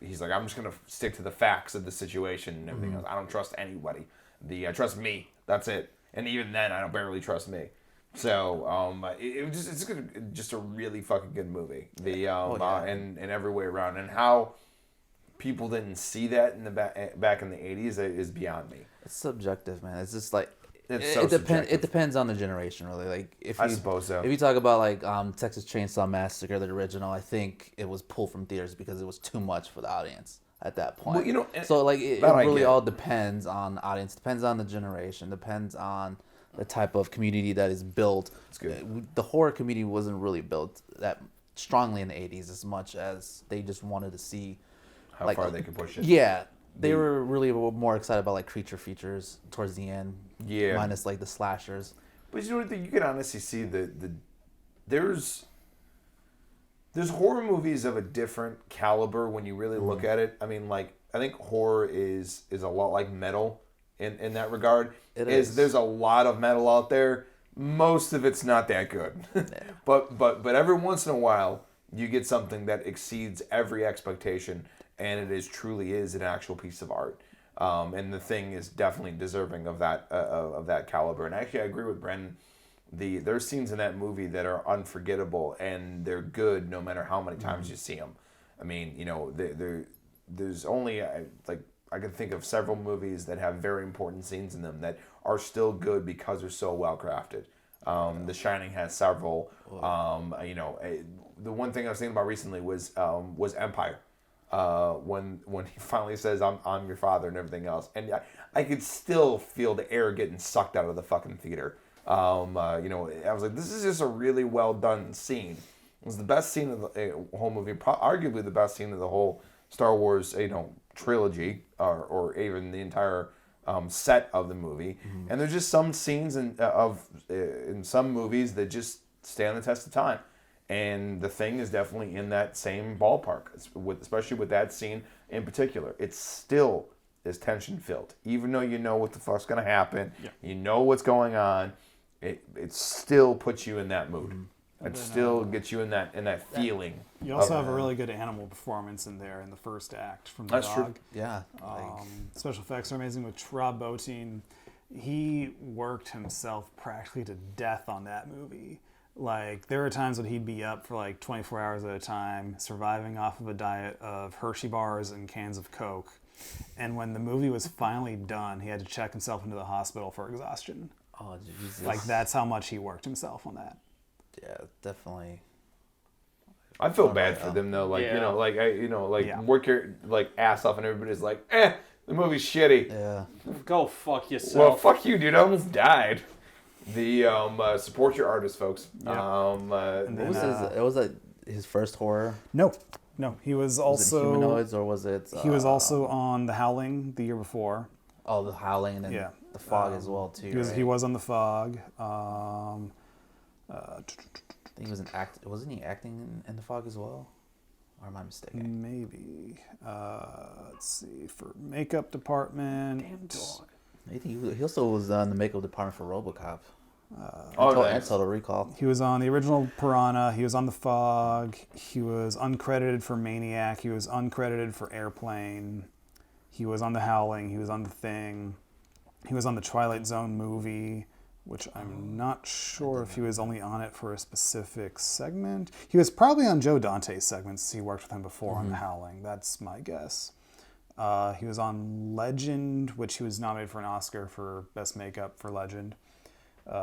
he's like, I'm just gonna stick to the facts of the situation and everything else. I don't trust anybody. I trust me. That's it. And even then, I don't barely trust me. So it's just a really fucking good movie. And every way around, and how people didn't see that in the back in the 80s is beyond me. It's subjective, man. It's just like It's it so depends. subjective. It depends on the generation, really. Like I suppose so. If you talk about like Texas Chainsaw Massacre, the original, I think it was pulled from theaters because it was too much for the audience at that point. Well, you know, so like it that I really get. all depends on the audience, depends on the generation, depends on the type of community that is built. That's good. The horror community wasn't really built that strongly in the 80s as much as they just wanted to see How far they can push it. Yeah. They were really more excited about like creature features towards the end. Yeah. Minus like the slashers. But you know what? You can honestly see there's horror movies of a different caliber when you really look at it. I mean, like, I think horror is a lot like metal in that regard. It is. There's a lot of metal out there. Most of it's not that good. but every once in a while you get something that exceeds every expectation, and it truly is an actual piece of art. And the Thing is definitely deserving of that caliber. And actually, I agree with Brendan. There's scenes in that movie that are unforgettable, and they're good no matter how many times you see them. I mean, there's only I can think of several movies that have very important scenes in them that are still good because they're so well crafted. The Shining has several. The one thing I was thinking about recently was Empire. When he finally says I'm your father and everything else, and I could still feel the air getting sucked out of the fucking theater. I was like, this is just a really well done scene. It was the best scene of the whole movie, arguably the best scene of the whole Star Wars trilogy, or even the entire set of the movie. Mm-hmm. And there's just some scenes in some movies that just stand the test of time. And The Thing is definitely in that same ballpark, especially with that scene in particular. It still is tension-filled. Even though you know what the fuck's going to happen, you know what's going on, it still puts you in that mood. Mm-hmm. It still gets you in that feeling. You also have a really good animal performance in there in the first act from the That's dog. true. Yeah. Special effects are amazing with Rob Bottin. He worked himself practically to death on that movie. Like, there were times when he'd be up for like 24 hours at a time, surviving off of a diet of Hershey bars and cans of Coke. And when the movie was finally done, he had to check himself into the hospital for exhaustion. Oh, Jesus. Like, that's how much he worked himself on that. Yeah, definitely. I feel bad for them though. Work your ass off, and everybody's like, the movie's shitty. Yeah. Go fuck yourself. Well, fuck you, dude. I almost died. Support your artists, folks. Yeah. Was that his first horror? No, he was also... Was it Humanoids, or was it... he was also on The Howling the year before. Oh, The Howling, and then The Fog as well, too. He was on The Fog. I think he was wasn't he acting in The Fog as well? Or am I mistaken? Maybe. Let's see. For makeup department. Damn dog. I think he also was in the makeup department for RoboCop. And Total Recall. He was on the original Piranha. He was on The Fog. He was uncredited for Maniac. He was uncredited for Airplane. He was on The Howling. He was on The Thing. He was on the Twilight Zone movie, which I'm not sure if he was only on it for a specific segment. He was probably on Joe Dante's segments. He worked with him before on The Howling. That's my guess. He was on Legend, which he was nominated for an Oscar for Best Makeup for Legend.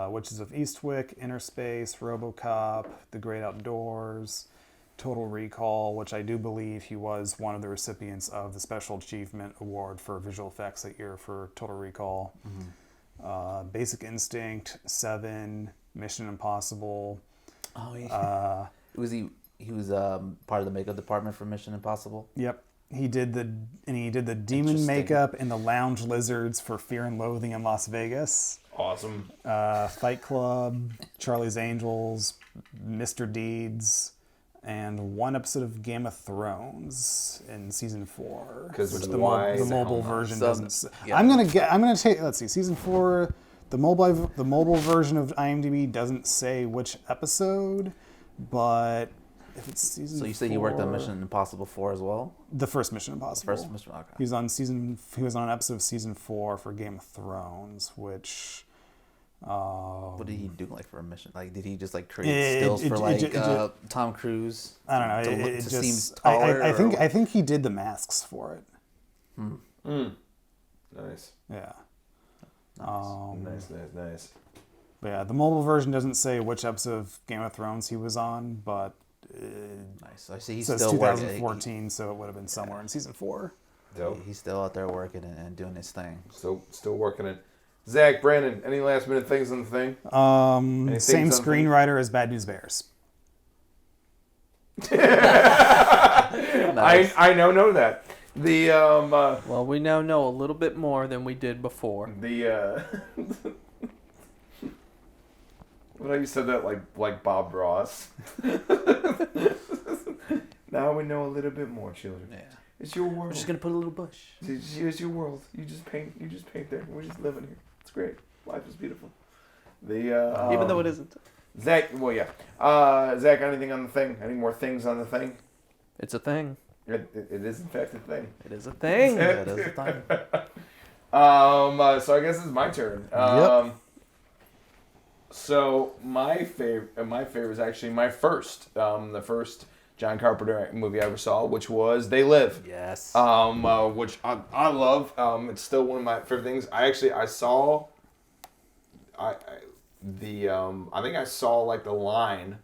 Witches of Eastwick, Inner Space, RoboCop, The Great Outdoors, Total Recall, which I do believe he was one of the recipients of the Special Achievement Award for Visual Effects that year for Total Recall. Basic Instinct, Seven, Mission Impossible. Oh yeah. He was part of the makeup department for Mission Impossible. Yep. He did the demon makeup and the lounge lizards for Fear and Loathing in Las Vegas. Awesome. Fight Club, Charlie's Angels, Mr. Deeds, and one episode of Game of Thrones in season 4. Because the why the mobile version doesn't. Yeah. I'm gonna take. Let's see, season 4. The mobile version of IMDb doesn't say which episode, but if it's season. So you say you worked on Mission Impossible 4 as well? The first Mission Impossible. First Mission. Okay. He was on an episode of season 4 for Game of Thrones, which. What did he do like for a mission? Like, did he just like create stills for Tom Cruise? I don't know. To It seem just. taller? I think he did the masks for it. Nice. Yeah. Nice. But yeah, the mobile version doesn't say which episode of Game of Thrones he was on, but Nice. I see. it He's says still working. 2014, so it would have been somewhere in season 4. Dope. He's still out there working and doing his thing. Still working it. Zach, Brandon, any last minute things on the thing? Same screenwriter as Bad News Bears. Nice. I know that. The Well, we now know a little bit more than we did before. Well, you said that like Bob Ross. Now we know a little bit more, children. Yeah. It's your world. We're just gonna put a little bush. It's your world. You just paint there. We're just living here. It's great. Life is beautiful. Even though it isn't. Zach, well, yeah. Zach, anything on the thing? Any more things on the thing? It's a thing. It is in fact a thing. It is a thing. That is the time. So I guess it's my turn. Yep. So my favorite is actually my first, the first John Carpenter movie I ever saw, which was They Live. Yes. Which I love. It's still one of my favorite things. I think I saw like the line,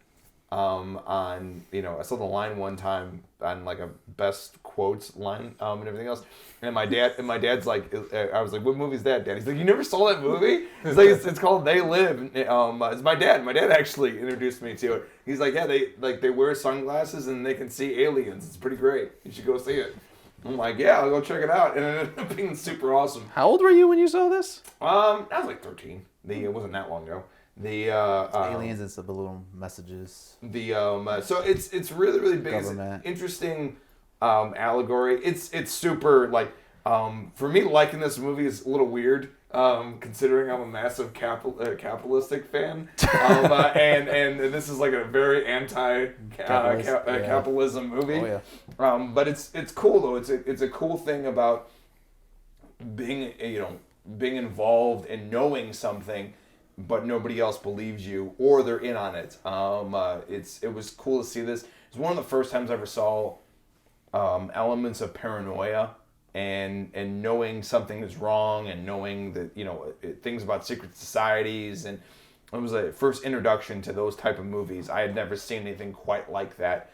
on, I saw the line one time on like a best quotes line, and everything else. And my dad's like, I was like, what movie is that, Dad? He's like, you never saw that movie? He's like, it's called They Live. And, it's my dad. My dad actually introduced me to it. He's like, yeah, they wear sunglasses and they can see aliens. It's pretty great. You should go see it. I'm like, yeah, I'll go check it out. And it ended up being super awesome. How old were you when you saw this? I was like 13. It wasn't that long ago. Aliens and subliminal messages. So it's really, really big. Government. It's an interesting allegory. It's super, like, for me, liking this movie is a little weird, considering I'm a massive capitalistic fan, and this is like a very capitalism movie. Oh yeah. But it's cool though. It's a cool thing about being involved and knowing something, but nobody else believes you or they're in on it. It was cool to see this. It's one of the first times I ever saw elements of paranoia and knowing something is wrong and knowing that things about secret societies, and it was a first introduction to those type of movies. I had never seen anything quite like that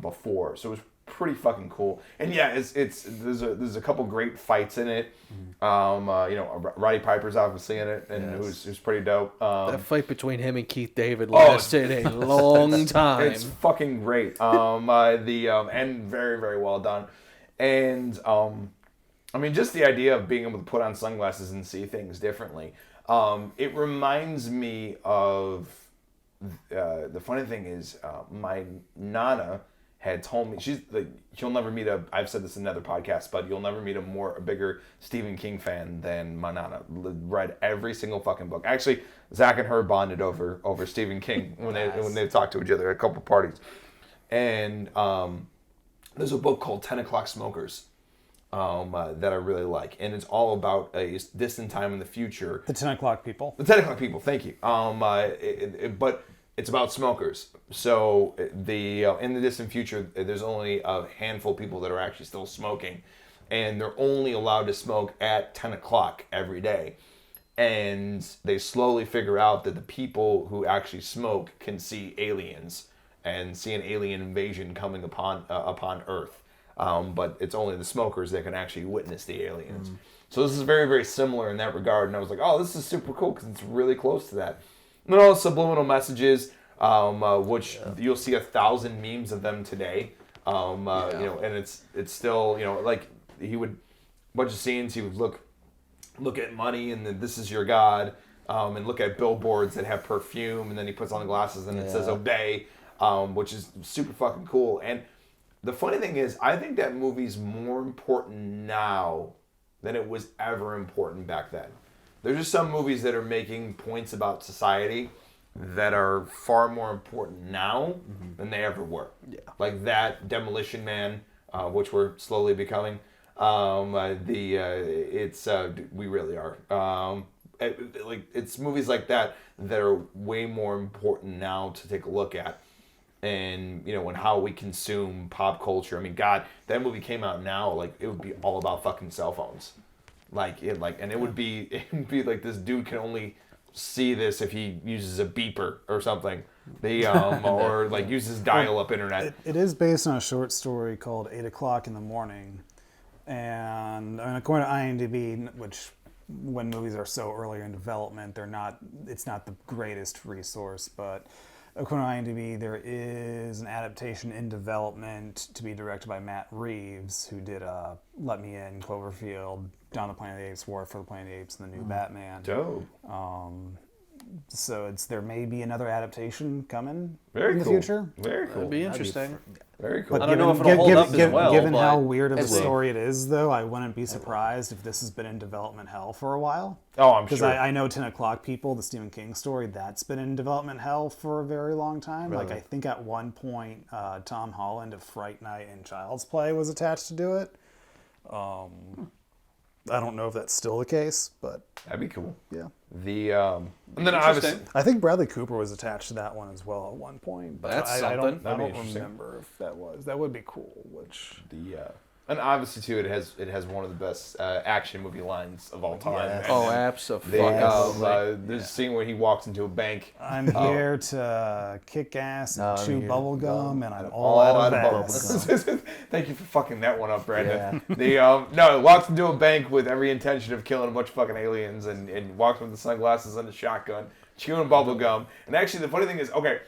before, so it was pretty fucking cool. And yeah, there's a couple great fights in it. Roddy Piper's obviously in it, and Yes. it was pretty dope. That fight between him and Keith David lasted a long time. It's fucking great. And very, very well done. And just the idea of being able to put on sunglasses and see things differently. It reminds me of the funny thing is my Nana had told me, she's like, you'll never meet I've said this in another podcast, but you'll never meet a bigger Stephen King fan than Manana. Read every single fucking book. Actually, Zach and her bonded over Stephen King when they talked to each other at a couple parties. And there's a book called 10 O'Clock Smokers that I really like. And it's all about a distant time in the future. The 10 o'clock people. The 10 O'Clock People, thank you. But it's about smokers. So in the distant future, there's only a handful of people that are actually still smoking, and they're only allowed to smoke at 10 o'clock every day. And they slowly figure out that the people who actually smoke can see aliens and see an alien invasion coming upon Earth. But it's only the smokers that can actually witness the aliens. So this is very, very similar in that regard. And I was like, oh, this is super cool because it's really close to that. And then all the subliminal messages, which you'll see 1,000 memes of them today. You know, and it's still, you know, like he would, bunch of scenes, he would look at money and then this is your God, and look at billboards that have perfume, and then he puts on the glasses and it says obey, which is super fucking cool. And the funny thing is, I think that movie's more important now than it was ever important back then. There's just some movies that are making points about society that are far more important now than they ever were. Yeah. Like that Demolition Man, which we're slowly becoming. We really are. It's movies like that that are way more important now to take a look at. And, you know, and how we consume pop culture. I mean, God, that movie came out now, like, it would be all about fucking cell phones. And it would be like this dude can only see this if he uses a beeper or something. Or like uses dial-up internet. It is based on a short story called 8 o'clock in the morning. And I mean, according to IMDb, which when movies are so early in development, it's not the greatest resource, but according to IMDb, there is an adaptation in development to be directed by Matt Reeves, who did Let Me In, Cloverfield, Dawn of the Planet of the Apes, War for the Planet of the Apes, and the new Batman. Dope. So there may be another adaptation coming in the cool. future. Very cool. That'd be interesting. Very cool. But I don't know if it'll hold up as well, Given but how weird of a it will. story it is, though, I wouldn't be surprised if this has been in development hell for a while. Oh, I'm Because sure. I know 10 O'Clock People, the Stephen King story, that's been in development hell for a very long time. Really? Like, I think at one point, Tom Holland of Fright Night and Child's Play was attached to do it. I don't know if that's still the case, but That'd be cool. yeah. And then obviously, I think Bradley Cooper was attached to that one as well at one point. But That's I don't, something. I That'd be don't interesting. remember if that was. That would be cool, which... and obviously too, it has one of the best action movie lines of all time. Yes. Oh, absolutely. There's a scene where he walks into a bank. I'm here to kick ass and chew here. bubble gum, and I'm all out of bubble ass. gum. Thank you for fucking that one up, Brandon. No, he walks into a bank with every intention of killing a bunch of fucking aliens, and walks with the sunglasses and the shotgun, chewing bubble gum. And actually, the funny thing is, okay,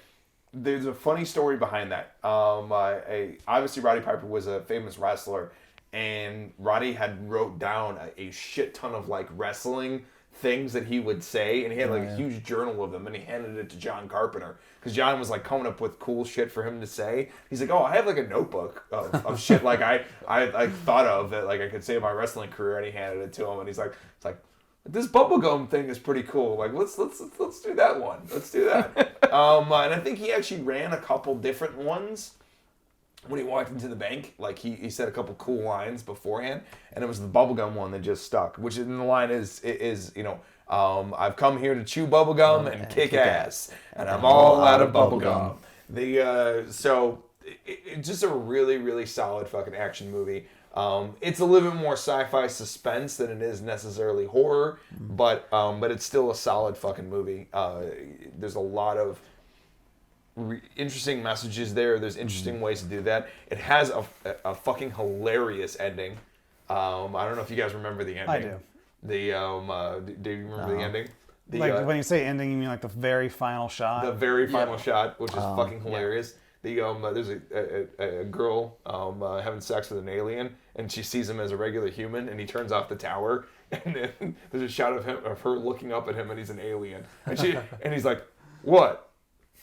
there's a funny story behind that. Obviously, Roddy Piper was a famous wrestler, and Roddy had wrote down a shit ton of like wrestling things that he would say, and he had like a huge journal of them, and he handed it to John Carpenter because John was like coming up with cool shit for him to say. He's like, oh, I have like a notebook of shit like I thought of that like I could say in my wrestling career, and he handed it to him, and he's like, it's like, this bubblegum thing is pretty cool. Like, let's do that one. Let's do that. And I think he actually ran a couple different ones when he walked into the bank. Like, he said a couple cool lines beforehand, and it was the bubblegum one that just stuck. Which in the line is I've come here to chew bubblegum and kick ass, and I'm all out of bubblegum. So it's just a really, really solid fucking action movie. It's a little bit more sci-fi suspense than it is necessarily horror, but it's still a solid fucking movie. There's a lot of interesting messages there. There's interesting ways to do that. It has a fucking hilarious ending. I don't know if you guys remember the ending. I do. Do you remember the ending? When you say ending, you mean like the very final shot? The very final shot, which is fucking hilarious. There's a girl having sex with an alien, and she sees him as a regular human, and he turns off the tower, and then there's a shot of her looking up at him, and he's an alien, and he's like, "What?"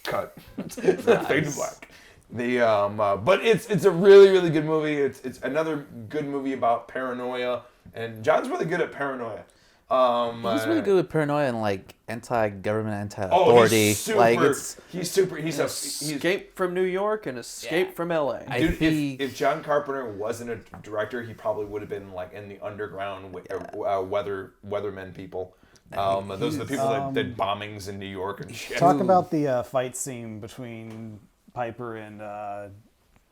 Cut. Fade to black. But it's a really, really good movie. It's another good movie about paranoia, and John's really good at paranoia. He's really good with paranoia and like anti-government, Oh, anti-authority. he's super. Like He's super. He's Escape from New York and Escape from L.A. Dude, if John Carpenter wasn't a director, he probably would have been like in the underground weathermen people. Those are the people that did bombings in New York and shit. Talk about the fight scene between Piper and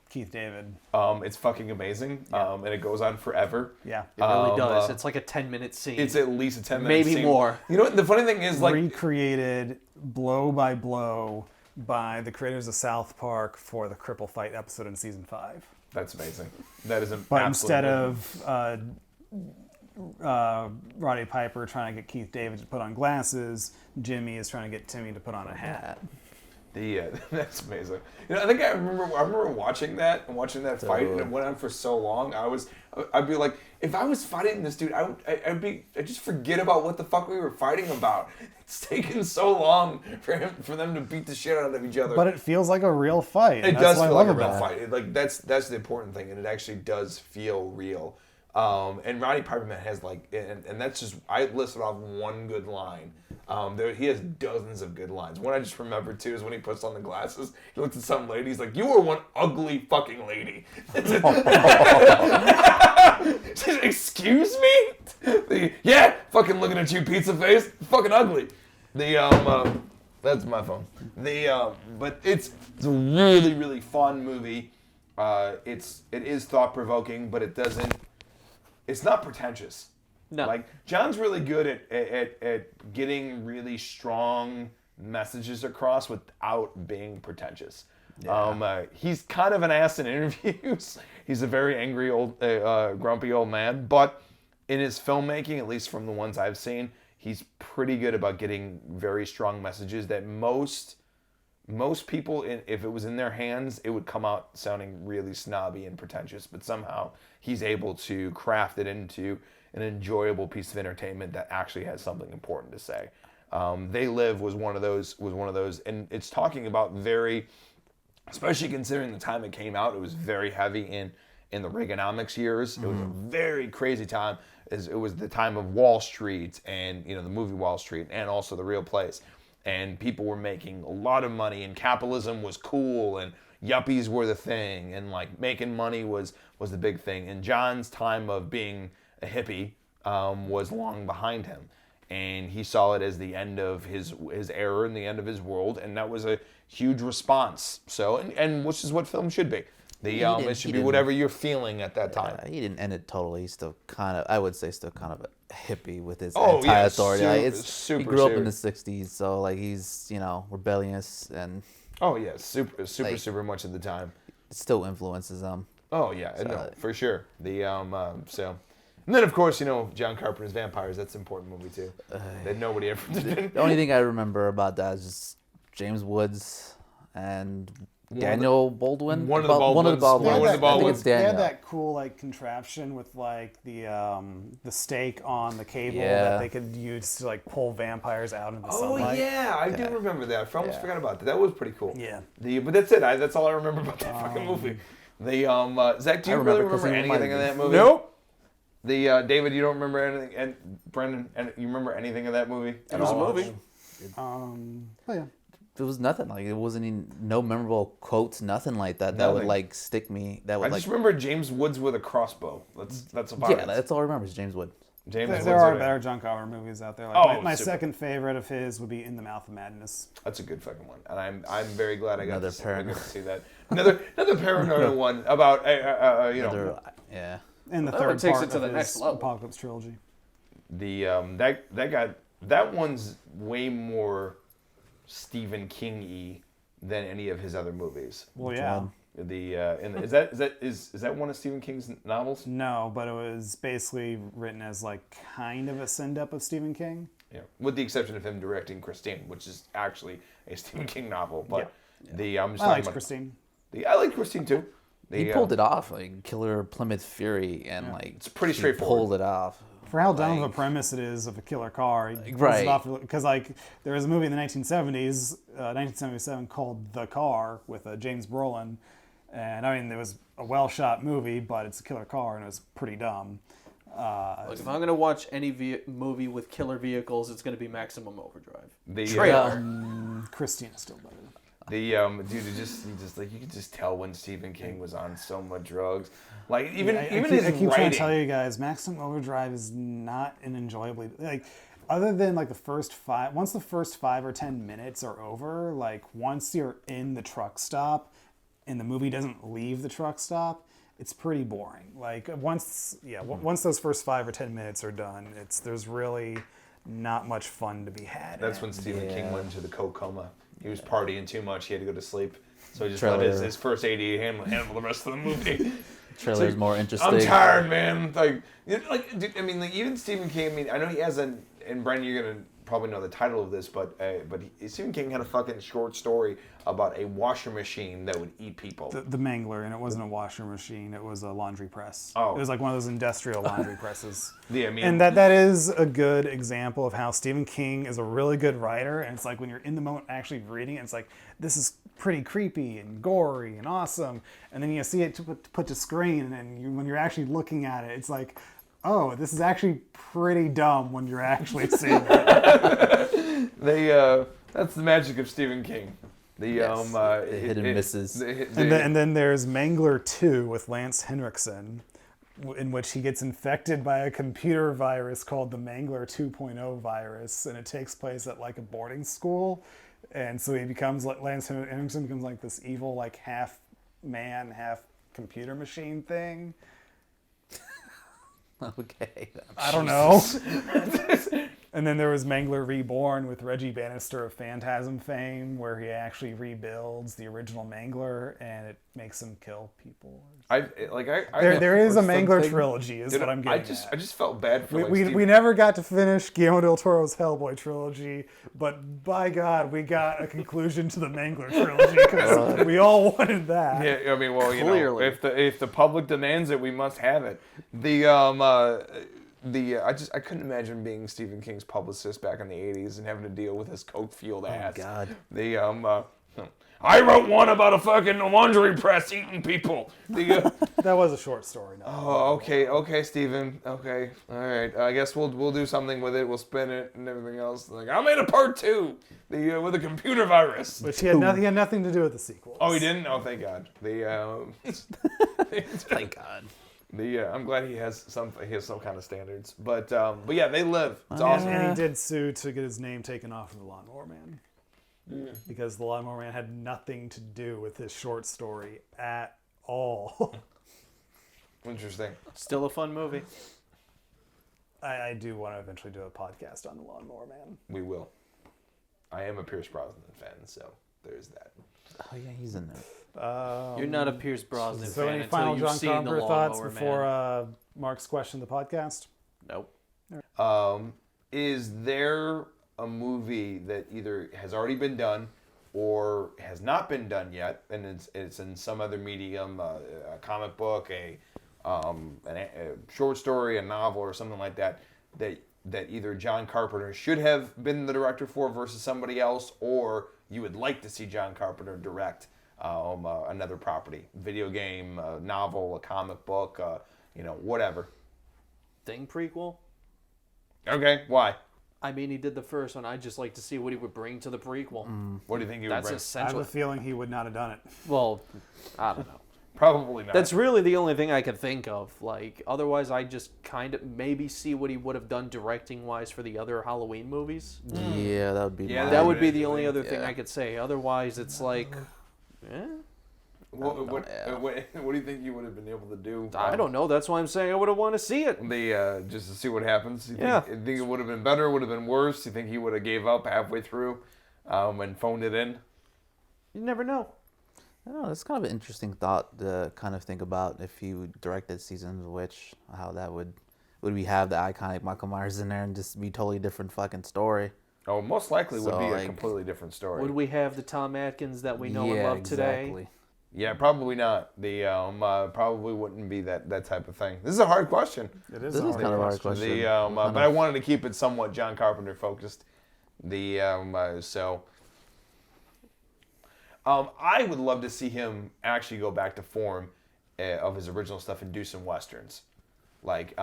Keith David. It's fucking amazing, and it goes on forever. Yeah. It really does. It's like a 10-minute scene. It's at least a 10-minute Maybe scene. more. You know what? The funny thing is, like, recreated blow by blow by the creators of South Park for the Cripple Fight episode in season 5. that's amazing. That is an But absolute instead amazing. of Roddy Piper trying to get Keith David to put on glasses, Jimmy is trying to get Timmy to put on a hat. That's amazing. You know, I think I remember watching that fight, and it went on for so long. I'd be like, if I was fighting this dude, I'd just forget about what the fuck we were fighting about. It's taken so long for them to beat the shit out of each other. But it feels like a real fight. It That's does what feel I like love a real about fight. That's the important thing, and it actually does feel real. And Roddy Piperman has and that's just, I listed off one good line. He has dozens of good lines. One I just remembered too is when he puts on the glasses. He looks at some lady. He's like, "You are one ugly fucking lady." Excuse me? Yeah, fucking looking at you, pizza face. Fucking ugly. That's my phone. But it's a really, really fun movie. It is thought provoking, but it's not pretentious. No. Like, John's really good at getting really strong messages across without being pretentious. Yeah. He's kind of an ass in interviews. He's a very angry grumpy old man. But in his filmmaking, at least from the ones I've seen, he's pretty good about getting very strong messages that most people, if it was in their hands, it would come out sounding really snobby and pretentious. But somehow he's able to craft it into an enjoyable piece of entertainment that actually has something important to say. They Live was one of those, and it's talking about especially considering the time it came out, it was very heavy in the Reaganomics years. It was a very crazy time. It was the time of Wall Street and the movie Wall Street and also The Real Place. And people were making a lot of money, and capitalism was cool, and yuppies were the thing, and like making money was the big thing. And John's time of being a hippie was long behind him, and he saw it as the end of his era and the end of his world, and that was a huge response. So, and which is what film should be. It should be whatever you're feeling at that time. He didn't end it totally. He's still kind of, I would say, still kind of a hippie with his anti-authority. He grew up in the '60s, so like he's rebellious and. Oh yeah, super much of the time. It still influences him. Oh yeah, no, for sure. And then of course John Carpenter's Vampires. That's an important movie too. That nobody ever did. The only thing I remember about that is just James Woods and Daniel Baldwin. One of the Baldwins. I think it's They Daniel. had that cool contraption with the stake on the cable Yeah. that they could use to pull vampires out into the sunlight. Oh yeah, I do remember that. I almost forgot about that. That was pretty cool. Yeah. But that's it. That's all I remember about that fucking movie. Zach, do you really remember anything of that movie? Nope. David, you don't remember anything, and Brendan, you remember anything of that movie? It was a movie. Oh yeah. It was nothing like it wasn't even, no memorable quotes, nothing like that. That would stick me. That would I just remember James Woods with a crossbow. That's about yeah. That's all I remember is James Wood. There are better John Carpenter movies out there. My second favorite of his would be In the Mouth of Madness. That's a good fucking one, and I'm very glad I got to see that. Another paranoid one about yeah. And the That third one takes part it to of the his next level. Apocalypse trilogy. That one's way more Stephen King-y than any of his other movies. Well, yeah. Is that one of Stephen King's novels? No, but it was basically written as kind of a send-up of Stephen King. Yeah, with the exception of him directing Christine, which is actually a Stephen King novel. But I'm just I talking liked about Christine. I like Christine too. He pulled it off, Killer Plymouth Fury, and it's pretty straightforward. Pulled it off. For how dumb of a Like- premise it is of a killer car, Right. Because like there was a movie in the 1970s, 1977 called The Car with James Brolin, and I mean it was a well-shot movie, but it's a killer car and it was pretty dumb. Like if I'm gonna watch any movie with killer vehicles, it's gonna be Maximum Overdrive. The Trailer. Christina's still better. the dude, you just like you could just tell when Stephen King was on so much drugs. Like even I even keep, his I keep trying writing. to tell you guys, Maximum Overdrive is not an enjoyably like. Other than like once the first 5 or 10 minutes are over, like once you're in the truck stop, and the movie doesn't leave the truck stop, it's pretty boring. Like once those first 5 or 10 minutes are done, there's really not much fun to be had. That's in when it. Stephen King went into the coke coma. He was partying too much. He had to go to sleep. So he just Trailer. let his first 88 handle the rest of the movie. Trailer's more interesting. I'm tired, man. Like, dude, I mean, like, even Stephen King. I mean, I know he has and Brendan, you're gonna probably know the title of this, but Stephen King had a fucking short story about a washer machine that would eat people. The Mangler, and it wasn't a washer machine; it was a laundry press. Oh. It was like one of those industrial laundry presses. Yeah, I mean, And that is a good example of how Stephen King is a really good writer. And it's like when you're in the moment actually reading it, it's like, this is pretty creepy and gory and awesome. And then you see it put to screen, and when you're actually looking at it, it's like, oh, this is actually pretty dumb when you're actually seeing it. that's the magic of Stephen King. The hit and misses. And then there's Mangler 2 with Lance Henriksen, in which he gets infected by a computer virus called the Mangler 2.0 virus, and it takes place at like a boarding school. And so he becomes like Lance Henriksen becomes like this evil, like half man, half computer machine thing. Okay. I don't know. And then there was Mangler Reborn with Reggie Bannister of Phantasm fame, where he actually rebuilds the original Mangler, and it makes him kill people. There is a Mangler trilogy, is what I'm getting I just felt bad for we never got to finish Guillermo del Toro's Hellboy trilogy, but by God, we got a conclusion to the Mangler trilogy because we all wanted that. Yeah, I mean, well, you know, Clearly. if the public demands it, we must have it. I couldn't imagine being Stephen King's publicist back in the '80s and having to deal with his coke-fueled ass. God. I wrote one about a fucking laundry press eating people. That was a short story. No. Oh, okay, Stephen. Okay, all right. I guess we'll do something with it. We'll spin it and everything else. Like I made a part 2, with a computer virus. Which he had nothing to do with the sequel. Oh, he didn't. Oh, thank God. Thank God. I'm glad he has some kind of standards. But yeah, they live. It's awesome. And he did sue to get his name taken off of the Lawnmower Man. Because the Lawnmower Man had nothing to do with his short story at all. Interesting. Still a fun movie. I do want to eventually do a podcast on the Lawnmower Man. We will. I am a Pierce Brosnan fan, so there's that. Oh yeah, he's in there. You're not a Pierce Brosnan So fan any until final you've John seen the Carpenter thoughts Lawnmower before Man. Mark's question of the podcast? Nope. Is there a movie that either has already been done or has not been done yet, and it's in some other medium, a comic book, a short story, a novel, or something like that, that either John Carpenter should have been the director for versus somebody else, or you would like to see John Carpenter direct another property, video game, a novel, a comic book, whatever. Thing prequel? Okay, why? I mean, he did the first one. I'd just like to see what he would bring to the prequel. What do you think he would That's bring? I have essential. a feeling he would not have done it. Well, I don't know. Probably not. That's really the only thing I could think of. Like, otherwise, I just kind of maybe see what he would have done directing-wise for the other Halloween movies. Yeah, that would be. Yeah, mine. That would be the only other Yeah. thing I could say. Otherwise, it's like, What do you think you would have been able to do? I don't know. That's why I'm saying I would have want to see it. Just to see what happens. You Yeah. think it would have been better? Would have been worse? You think he would have gave up halfway through, and phoned it in? You never know. I don't know. It's kind of an interesting thought to kind of think about if you directed Seasons of the Witch, how that would we have the iconic Michael Myers in there and just be totally different fucking story. Oh, most likely would So, be a like, completely different story. Would we have the Tom Atkins that we know and Yeah, love today? exactly. Yeah, probably not. The probably wouldn't be that type of thing. This is a hard question. It is This is kind of a hard question. But I wanted to keep it somewhat John Carpenter focused. I would love to see him actually go back to form of his original stuff and do some westerns, like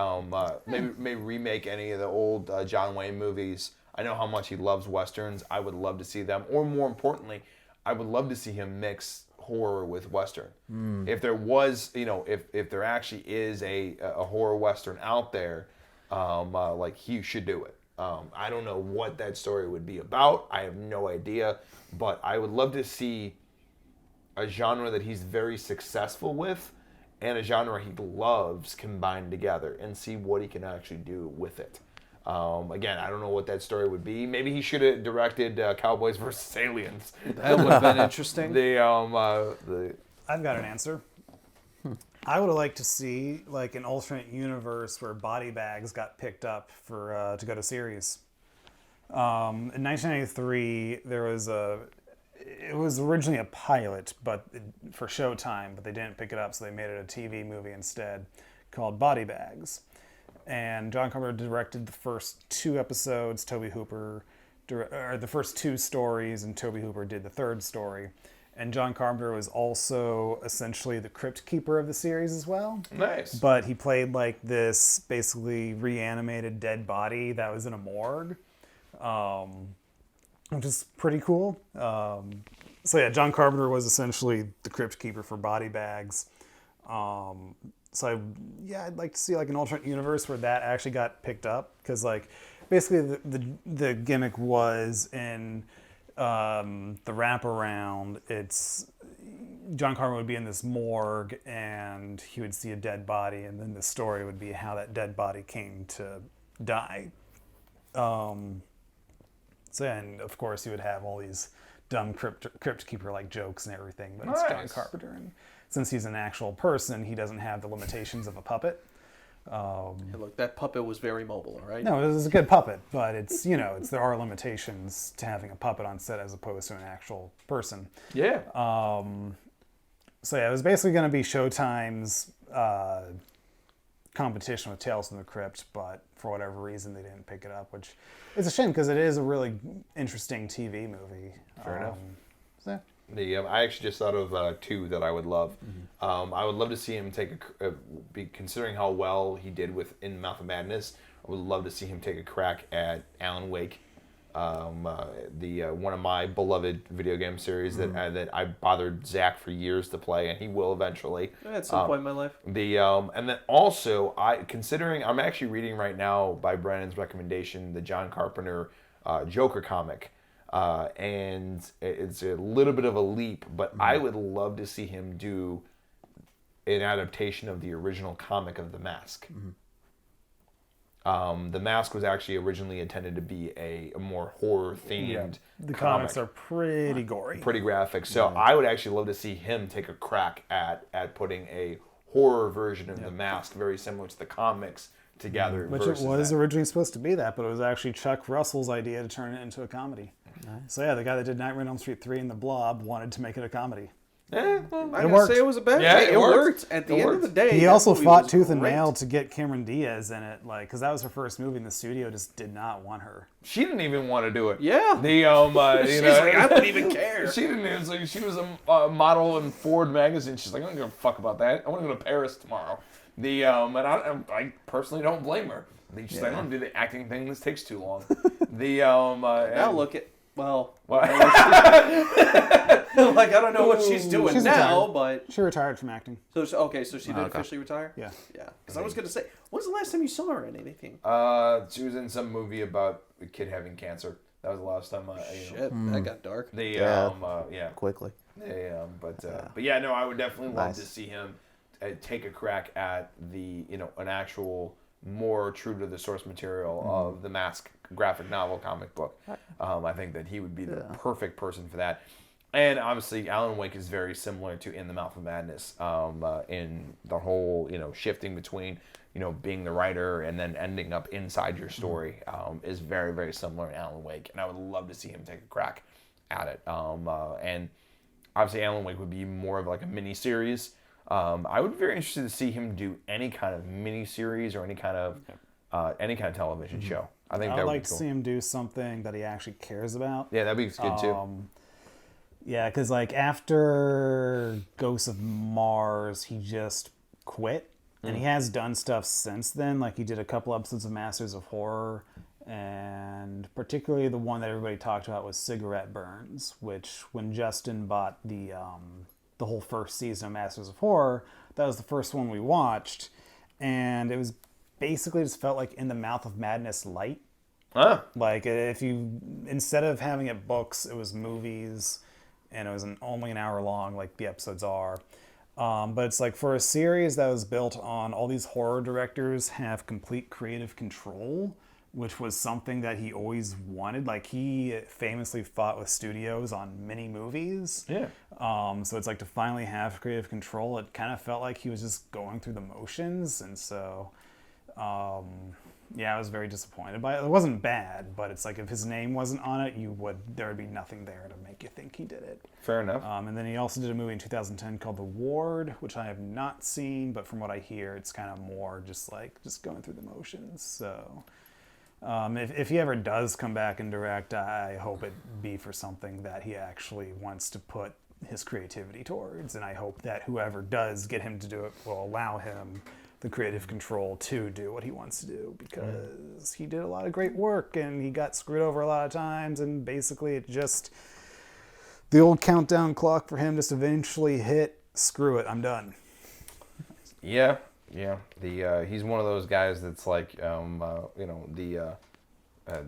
maybe remake any of the old John Wayne movies. I know how much he loves westerns. I would love to see them, or more importantly, I would love to see him mix horror with western. If there was, if there actually is a horror western out there, like he should do it. I don't know what that story would be about. I have no idea, but I would love to see a genre that he's very successful with and a genre he loves combined together and see what he can actually do with it. Again, I don't know what that story would be. Maybe he should have directed Cowboys versus Aliens. That would have been interesting. I've got an answer. I would have liked to see like an alternate universe where body bags got picked up for to go to series. In 1993, it was originally a pilot, but for Showtime, but they didn't pick it up, so they made it a TV movie instead, called Body Bags. And John Carpenter directed the first 2 episodes. The first 2 stories, and Tobe Hooper did the 3rd story. And John Carpenter was also essentially the crypt keeper of the series as well. Nice. But he played like this basically reanimated dead body that was in a morgue, which is pretty cool. So yeah, John Carpenter was essentially the crypt keeper for Body Bags. I'd like to see like an alternate universe where that actually got picked up, because like basically the gimmick was in the wraparound, it's John Carpenter would be in this morgue and he would see a dead body, and then the story would be how that dead body came to die. And of course he would have all these dumb crypt keeper like jokes and everything, but it's John Carpenter, and since he's an actual person, he doesn't have the limitations of a puppet. Hey, look, that puppet was very mobile, all right? No, it was a good puppet, but there are limitations to having a puppet on set as opposed to an actual person. Yeah. It was basically going to be Showtime's competition with Tales from the Crypt, but for whatever reason they didn't pick it up, which is a shame because it is a really interesting TV movie. Fair enough. Yeah. I actually just thought of 2 that I would love. I would love to see him considering how well he did in Mouth of Madness, I would love to see him take a crack at Alan Wake, one of my beloved video game series that I bothered Zach for years to play, and he will eventually. At some point in my life. And then also, I'm actually reading right now by Brandon's recommendation the John Carpenter Joker comic. And it's a little bit of a leap, but I would love to see him do an adaptation of the original comic of The Mask. The Mask was actually originally intended to be a more horror-themed The comic. comics are pretty gory. Pretty graphic. So I would actually love to see him take a crack at putting a horror version of The Mask, very similar to the comics, together. Which it was originally supposed to be that, but it was actually Chuck Russell's idea to turn it into a comedy. Nice. So yeah, the guy that did Nightmare on Elm Street 3 and The Blob wanted to make it a comedy. I didn't worked. say it was a bad Yeah, thing. It worked. At the end of the day, He that also movie fought was tooth and great. nail to get Cameron Diaz in it, because that was her first movie, and the studio just did not want her. She didn't even want to do it. Yeah. She's like, I don't even care. She didn't. It was like she was a model in Ford magazine. She's like, I don't give a fuck about that. I want to go to Paris tomorrow. And I personally don't blame her. She's like, I don't do the acting thing. This takes too long. Now look at like I don't know what she's doing She's now, retired. but She retired from acting. so she did officially retire. Yeah. Yeah. Because I was gonna say, when's the last time you saw her in anything? She was in some movie about a kid having cancer. That was the last time. Shit, that got dark. Quickly. Quickly. I would definitely love to see him take a crack at an actual more true to the source material of the Mask graphic novel comic book. I think that he would be the perfect person for that. And obviously, Alan Wake is very similar to In the Mouth of Madness in the whole, shifting between, being the writer and then ending up inside your story is very, very similar in Alan Wake. And I would love to see him take a crack at it. And obviously Alan Wake would be more of like a mini series. I would be very interested to see him do any kind of mini series or any kind of television show. I think I that would would like be to cool. see him do something that he actually cares about. Yeah, that'd be good too. Yeah, because like after Ghosts of Mars, he just quit, and he has done stuff since then. Like he did a couple episodes of Masters of Horror, and particularly the one that everybody talked about was Cigarette Burns, which when Justin bought the whole first season of Masters of Horror, that was the first one we watched, and it was basically just felt like In the Mouth of Madness light. Like if you, instead of having it books, it was movies, and it was only an hour long, like the episodes are. But it's like for a series that was built on all these horror directors have complete creative control, which was something that he always wanted. Like he famously fought with studios on many movies. Yeah. So it's like to finally have creative control, it kind of felt like he was just going through the motions, and so yeah, I was very disappointed by it. It wasn't bad, but it's like if his name wasn't on it, there would be nothing there to make you think he did it. Fair enough. And then he also did a movie in 2010 called The Ward, which I have not seen, but from what I hear, it's kind of more just going through the motions. So if he ever does come back and direct, I hope it be for something that he actually wants to put his creativity towards, and I hope that whoever does get him to do it will allow him the creative control to do what he wants to do, because he did a lot of great work and he got screwed over a lot of times, and basically it just, the old countdown clock for him just eventually hit, screw it, I'm done. Yeah. He's one of those guys that's like, the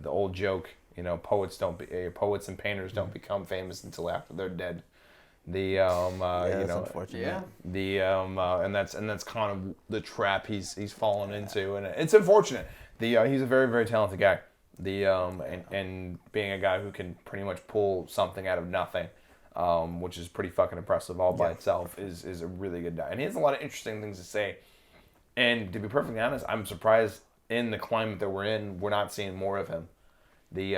old joke, poets and painters don't become famous until after they're dead. That's unfortunate. And that's kind of the trap he's fallen into, and it's unfortunate. He's a very, very talented guy. And being a guy who can pretty much pull something out of nothing, which is pretty fucking impressive all by itself, is a really good guy. And he has a lot of interesting things to say. And to be perfectly honest, I'm surprised in the climate that we're in, we're not seeing more of him. He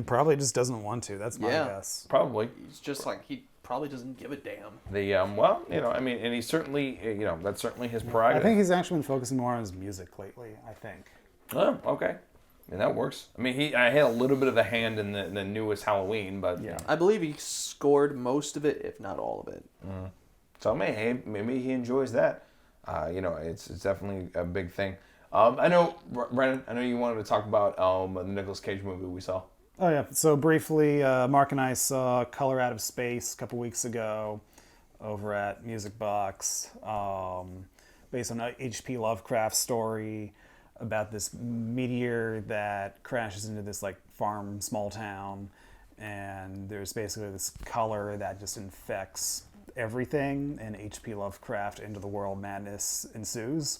probably just doesn't want to. That's my guess. Probably. He's just like, he probably doesn't give a damn. And he's certainly, that's certainly his prerogative. I think he's actually been focusing more on his music lately, I think. Oh, okay. And that works. I had a little bit of a hand in the newest Halloween, but Yeah. I believe he scored most of it, if not all of it. So maybe he enjoys that. It's definitely a big thing. I know, Brennan, you wanted to talk about the Nicolas Cage movie we saw. Oh yeah, so briefly, Mark and I saw Color Out of Space a couple weeks ago over at Music Box, based on an H.P. Lovecraft story about this meteor that crashes into this like farm, small town, and there's basically this color that just infects everything, and H.P. Lovecraft Into the World madness ensues.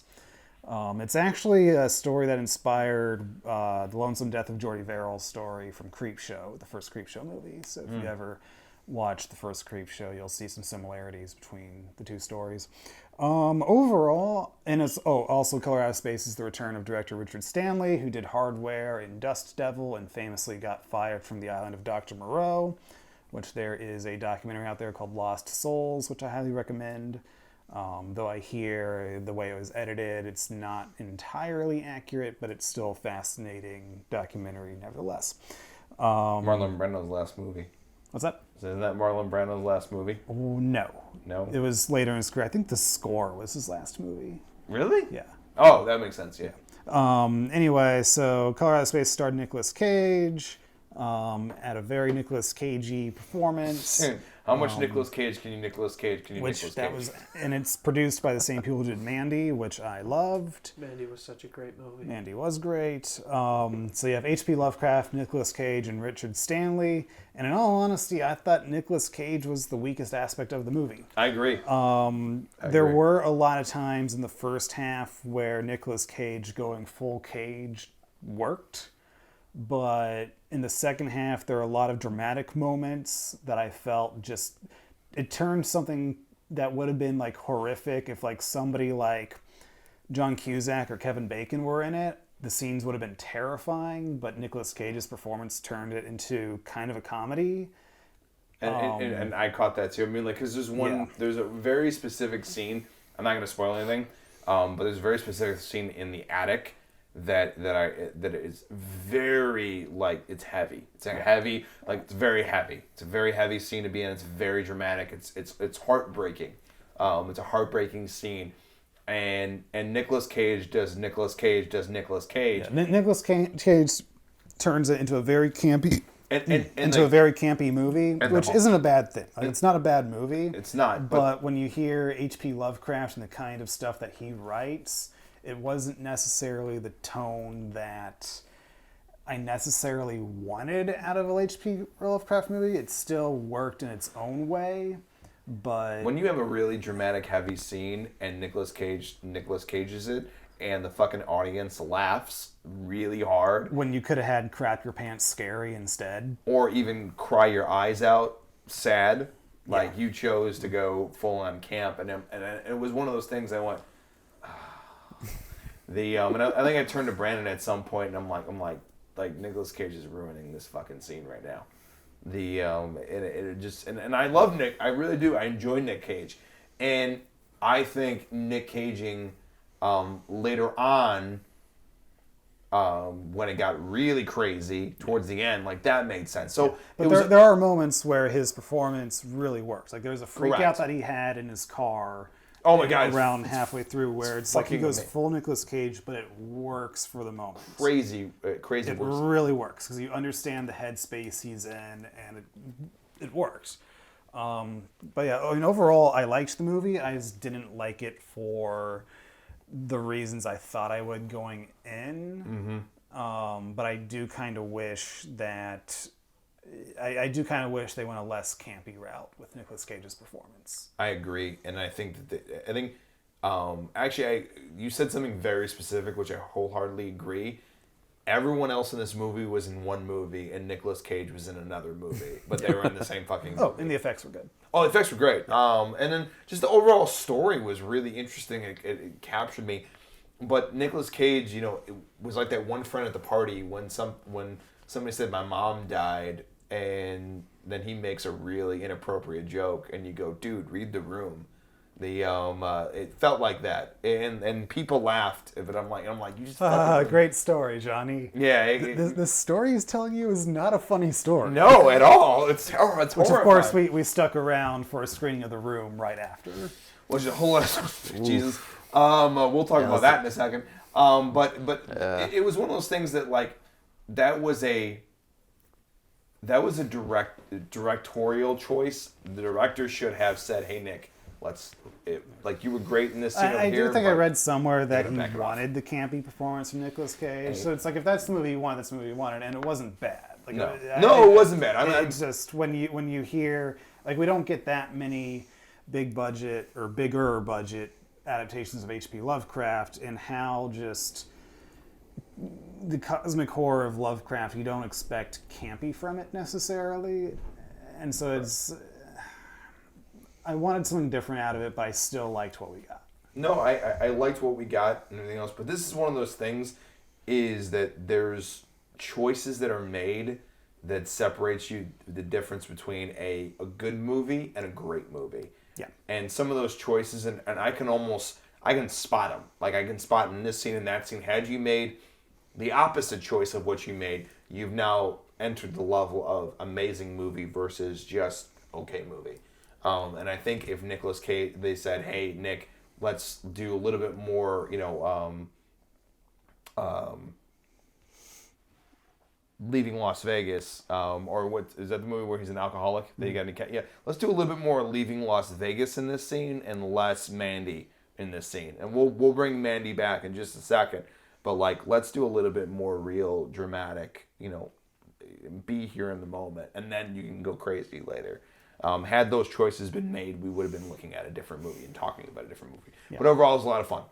It's actually a story that inspired The Lonesome Death of Jordy Verrill's story from Creepshow, the first Creepshow movie. So if you ever watch the first Creepshow, you'll see some similarities between the two stories. Overall, and it's also Color Out of Space is the return of director Richard Stanley, who did Hardware and Dust Devil and famously got fired from the island of Dr. Moreau, which there is a documentary out there called Lost Souls, which I highly recommend. Though I hear the way it was edited, it's not entirely accurate, but it's still a fascinating documentary nevertheless. Marlon Brando's last movie. What's that? Isn't that Marlon Brando's last movie? Oh, no. No? It was later in his career. I think The Score was his last movie. Really? Yeah. Oh, that makes sense, yeah. Anyway, so Color Out of Space starred Nicolas Cage at a very Nicolas Cagey performance. How much Nicolas Cage can you Nicolas Cage? And it's produced by the same people who did Mandy, which I loved. Mandy was such a great movie. Mandy was great. So you have H.P. Lovecraft, Nicolas Cage, and Richard Stanley. And in all honesty, I thought Nicolas Cage was the weakest aspect of the movie. I agree. There were a lot of times in the first half where Nicolas Cage going full Cage worked. But in the second half, there are a lot of dramatic moments that I felt it turned something that would have been like horrific if like somebody like John Cusack or Kevin Bacon were in it. The scenes would have been terrifying, but Nicolas Cage's performance turned it into kind of a comedy. And I caught that too. I mean, like, because there's a very specific scene. I'm not going to spoil anything, but there's a very specific scene in the attic that is very, like, it's heavy. It's like heavy, like, it's very heavy. It's a very heavy scene to be in. It's very dramatic. It's heartbreaking. It's a heartbreaking scene. And Nicolas Cage does Nicolas Cage. Yeah, Nicolas Cage turns it into a very campy into a very campy movie, which isn't a bad thing. Like, it's not a bad movie. It's not. But when you hear H.P. Lovecraft and the kind of stuff that he writes, it wasn't necessarily the tone that I necessarily wanted out of an H.P. Lovecraft movie. It still worked in its own way, but when you have a really dramatic, heavy scene and Nicolas Cage's it, and the fucking audience laughs really hard. When you could have had Crap Your Pants Scary instead. Or even Cry Your Eyes Out sad. Like, you chose to go full on camp. And it was one of those things I went, and I think I turned to Brandon at some point, and I'm like Nicolas Cage is ruining this fucking scene right now. And I love Nick. I really do. I enjoy Nick Cage. And I think Nick Caging later on, when it got really crazy towards the end, like, that made sense. So, but there are moments where his performance really works. Like, there's a freak Correct. out that he had in his car. Oh my God! Around halfway through, where it's like he goes amazing. full Nicolas Cage, but it works for the moment. Crazy It works. really works because you understand the headspace he's in, and it works. But yeah, I mean, overall, I liked the movie. I just didn't like it for the reasons I thought I would going in. But I do kind of wish that I do kind of wish they went a less campy route with Nicolas Cage's performance. I agree, and I think actually, you said something very specific, which I wholeheartedly agree. Everyone else in this movie was in one movie, and Nicolas Cage was in another movie, but they were in the same fucking movie. Oh, and the effects were good. Oh, the effects were great. And then just the overall story was really interesting. It captured me. But Nicolas Cage, it was like that one friend at the party when somebody said my mom died, and then he makes a really inappropriate joke, and you go, dude, read the room. It felt like that, and people laughed, but I'm like, you just great story, Johnny. Yeah, the story he's telling you is not a funny story. No, at all. It's horrifying. Which, of course, we stuck around for a screening of The Room right after. Which is a whole lot of Jesus. We'll talk about that in a second. But it was one of those things that, like, that was a directorial choice. The director should have said, "Hey, Nick, you were great in this scene over I here." do think I read somewhere that he back it off. wanted the campy performance from Nicolas Cage. So it's like, if that's the movie you wanted, that's the movie you wanted, and it wasn't bad. Like, No, it wasn't bad. It's just when you hear, like, we don't get that many big budget or bigger budget adaptations of H.P. Lovecraft, and how just the cosmic horror of Lovecraft, you don't expect campy from it necessarily, and so it's. I wanted something different out of it, but I still liked what we got. No, I liked what we got and everything else, but this is one of those things, is that there's choices that are made that separates you the difference between a good movie and a great movie. Yeah. And some of those choices, and I can spot them. Like, I can spot in this scene and that scene. Had you made the opposite choice of what you made, you've now entered the level of amazing movie versus just okay movie. And I think if Nicolas Cage, they said, "Hey, Nick, let's do a little bit more, Leaving Las Vegas," or what is that the movie where he's an alcoholic? Yeah, let's do a little bit more Leaving Las Vegas in this scene and less Mandy in this scene, and we'll bring Mandy back in just a second. But, like, let's do a little bit more real, dramatic, be here in the moment, and then you can go crazy later. Had those choices been made, we would have been looking at a different movie and talking about a different movie. Yeah. But overall, it was a lot of fun.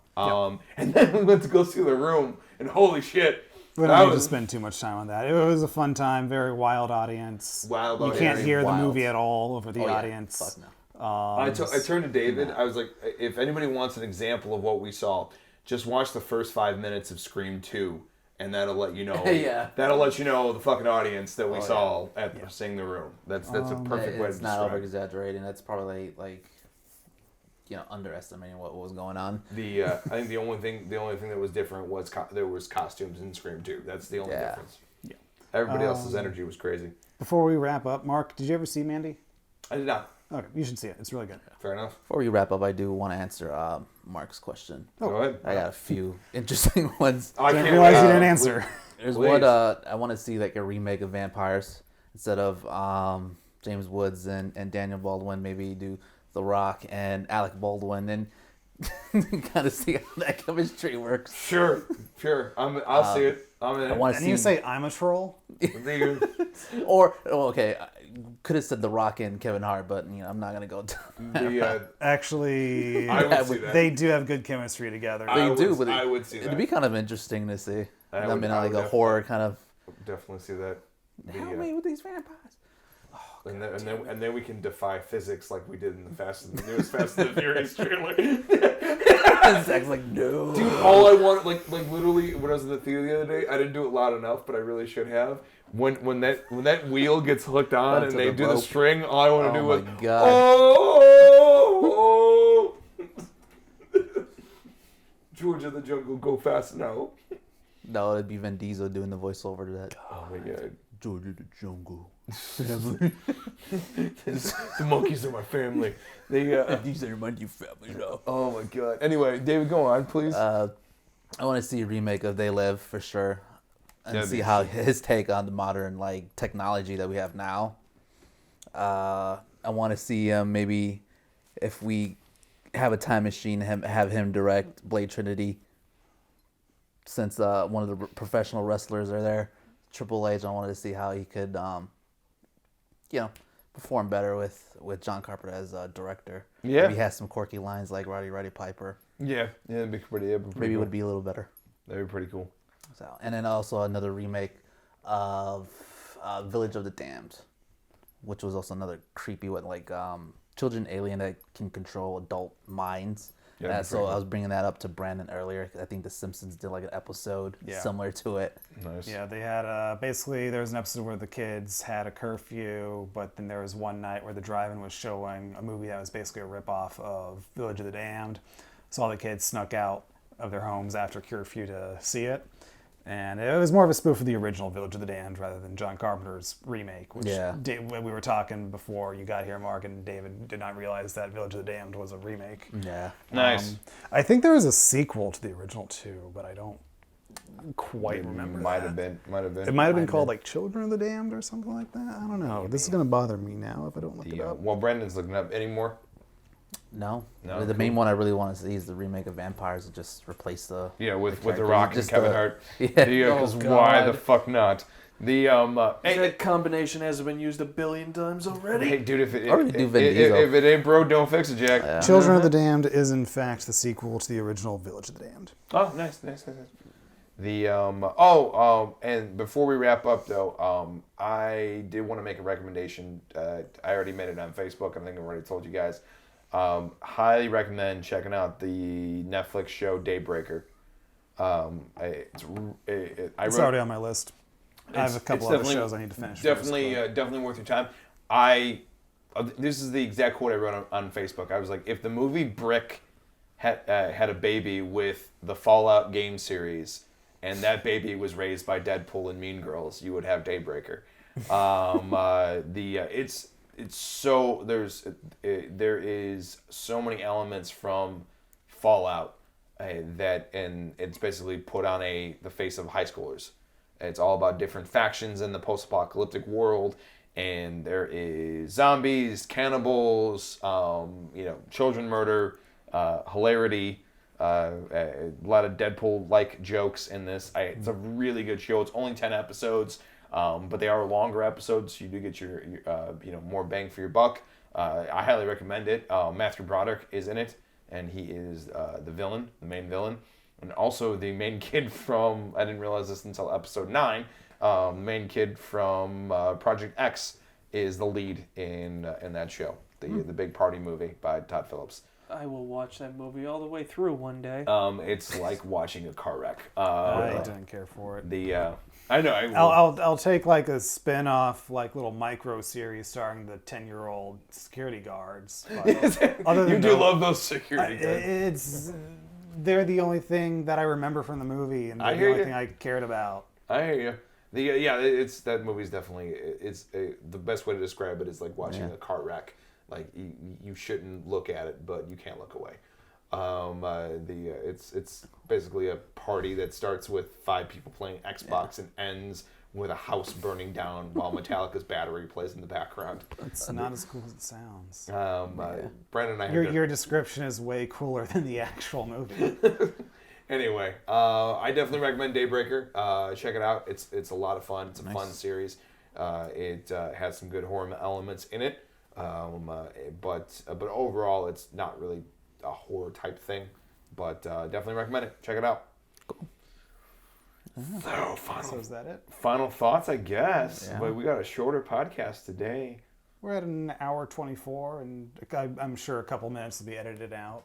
And then we went to go see The Room, and holy shit. We don't need to spend too much time on that. It was a fun time, very wild audience. You can't hear the movie at all over the audience. Fuck no. I turned to David. I was like, if anybody wants an example of what we saw, just watch the first 5 minutes of Scream 2 and that'll let you know. Yeah. That'll let you know the fucking audience that we saw at Sing the Room. That's a perfect way to It's not describe. over exaggerating. That's probably like underestimating what was going on. I think the only thing that was different was there was costumes in Scream 2. That's the only difference. Yeah. Everybody else's energy was crazy. Before we wrap up, Mark, did you ever see Mandy? I did not. Okay, you should see it. It's really good. Fair enough. Before we wrap up, I do want to answer Mark's question. Go ahead. I got a few interesting ones. I Didn't can't realize you wait. didn't answer. There's Please. one I want to see like a remake of Vampires instead of James Woods and Daniel Baldwin. Maybe do The Rock and Alec Baldwin and kind of see how that chemistry works. Sure. I'll see it. I'm in. I want to And see you say I'm a troll? okay, I could have said The Rock and Kevin Hart, but I'm not gonna go. Actually, I would see that. they do have good chemistry together. I do, would- but I would see that. It'd be kind of interesting to see. I I would- mean, I like would a horror kind of. Definitely see that. Help me with these vampires. And then we can defy physics like we did in the newest Fast and the Furious trailer. Zach's like, no. Dude, all I wanted, like literally, when I was in the theater the other day, I didn't do it loud enough, but I really should have. When that wheel gets hooked on and Onto they the do the rope. string, all I want to do Oh was, my God. oh, George of the Jungle, go fast now. No, it'd be Vin Diesel doing the voiceover to that. Oh my God. George of the Jungle. The monkeys are my family. They These are my new family now. oh my God. Anyway, David, go on, please. I want to see a remake of They Live for sure, and That'd see be how his take on the modern like technology that we have now. I want to see him maybe if we have a time machine, have him direct Blade Trinity. Since one of the professional wrestlers are there, Triple H, I wanted to see how he could, perform better with John Carpenter as a director. Yeah. Maybe he has some quirky lines like Roddy Piper. yeah, it'd be pretty. Maybe it cool. would be a little better. That'd be pretty cool. So, and then also another remake of Village of the Damned, which was also another creepy one, like children alien that can control adult minds. Yeah, that'd be So pretty I cool. was bringing that up to Brandon earlier. 'Cause I think The Simpsons did like an episode Yeah. similar to it. Nice. Yeah, they had basically there was an episode where the kids had a curfew, but then there was one night where the drive-in was showing a movie that was basically a ripoff of Village of the Damned. So all the kids snuck out of their homes after curfew to see it. And it was more of a spoof of the original Village of the Damned rather than John Carpenter's remake, which Yeah. when we were talking before you got here, Mark, and David did not realize that Village of the Damned was a remake. Yeah. Nice. I think there was a sequel to the original too, but I don't quite remember. Might that. have been. It might have been called like Children of the Damned or something like that. I don't know. This is gonna bother me now if I don't look it up. Well, Brendan's looking up anymore. No. No, The cool. main one I really want to see is the remake of Vampires and just replace the. Yeah, with The characters. Rock and Just Kevin the- Hart. Yeah. Because why the God. fuck not? The That combination hasn't been used a billion times already. hey, dude, if it Already do Vin Diesel. if it ain't broke, don't fix it, Jack. Yeah. Children of the Damned is in fact the sequel to the original Village of the Damned. Oh, nice. The and before we wrap up though, I did want to make a recommendation. I already made it on Facebook. I think I've already told you guys. Highly recommend checking out the Netflix show Daybreaker. It's already on my list. I have a couple other shows I need to finish. Definitely worth your time. This is the exact quote I wrote on Facebook. I was like, if the movie Brick had a baby with the Fallout game series, and that baby was raised by Deadpool and Mean Girls, you would have Daybreaker. It's so there is so many elements from Fallout that, and it's basically put on the face of high schoolers. It's all about different factions in the post-apocalyptic world, and there is zombies, cannibals, children murder, hilarity, a lot of Deadpool-like jokes in this. It's a really good show. It's only 10 episodes, but they are longer episodes, so you do get your more bang for your buck. I highly recommend it. Matthew Broderick is in it, and he is the main villain. And also the main kid from, I didn't realize this until episode 9, the main kid from Project X is the lead in that show, the big party movie by Todd Phillips. I will watch that movie all the way through one day. It's like watching a car wreck. I didn't care for it. I know. I'll take like a spin-off, like little micro series starring the 10-year-old security guards. But you do love those security guards. They're the only thing that I remember from the movie, and they're the only thing I cared about. I hear you. It's that movie's definitely the best way to describe it is like watching a car wreck. Like you shouldn't look at it, but you can't look away. It's basically a party that starts with 5 people playing Xbox and ends with a house burning down while Metallica's Battery plays in the background. It's not as cool as it sounds. Brandon and I your description is way cooler than the actual movie. Anyway, I definitely recommend Daybreaker. Check it out. It's a lot of fun. It's a fun series. It has some good horror elements in it, but overall, it's not really a horror type thing. But definitely recommend it. Check it out. Cool. So is that it? Final thoughts, I guess. Yeah. But we got a shorter podcast today. We're at an hour 24, and I'm sure a couple minutes will be edited out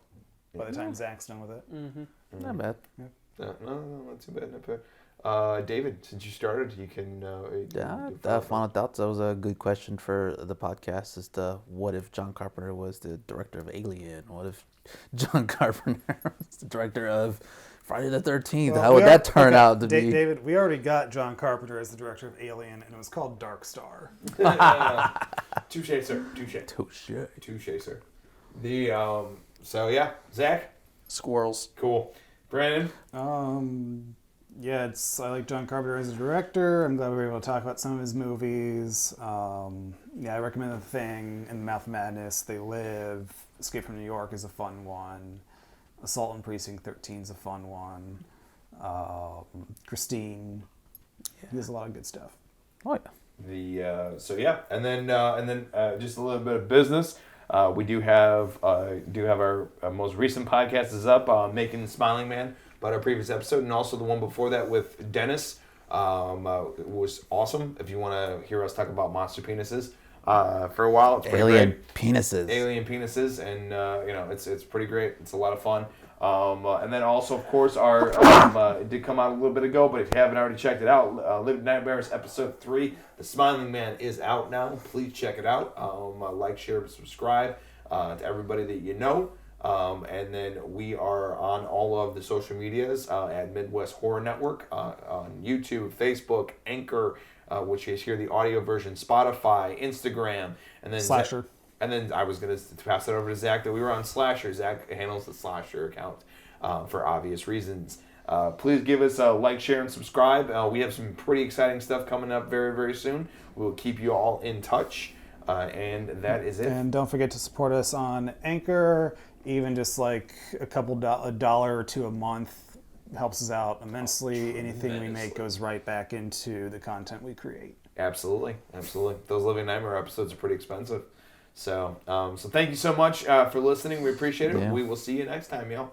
by the time Zach's done with it. Mm-hmm. Not bad. No, not too bad, not bad. David, since you started, you can... Final thoughts. That was a good question for the podcast. Is what if John Carpenter was the director of Alien? What if John Carpenter was the director of Friday the 13th? How would that turn out to be? David, we already got John Carpenter as the director of Alien, and it was called Dark Star. Touche, sir. Touche, sir. So, yeah. Zach? Squirrels. Cool. Brandon? I like John Carpenter as a director. I'm glad we were able to talk about some of his movies. I recommend The Thing, In the Mouth of Madness, They Live, Escape from New York is a fun one. Assault on Precinct 13 is a fun one. Christine. He has a lot of good stuff. Oh yeah. And then just a little bit of business. We do have our most recent podcast is up, Making Smiling Man, about our previous episode, and also the one before that with Dennis. It was awesome. If you want to hear us talk about monster penises for a while, it's pretty Alien great. penises. Alien penises, and it's pretty great. It's a lot of fun. And then also, of course, our it did come out a little bit ago, but if you haven't already checked it out, Living Nightmares episode 3, The Smiling Man, is out now. Please check it out. Like, share, subscribe to everybody that you know. And then we are on all of the social medias at Midwest Horror Network on YouTube, Facebook, Anchor, which is here the audio version, Spotify, Instagram, and then Slasher. And then I was going to pass it over to Zach that we were on Slasher. Zach handles the Slasher account for obvious reasons. Please give us a like, share, and subscribe. We have some pretty exciting stuff coming up very, very soon. We'll keep you all in touch. And that is it. And don't forget to support us on Anchor. Even just like a $1 or $2 a month helps us out immensely. Anything we make goes right back into the content we create. Absolutely. Those Living Nightmare episodes are pretty expensive. So thank you so much for listening. We appreciate it. Yeah. We will see you next time, y'all.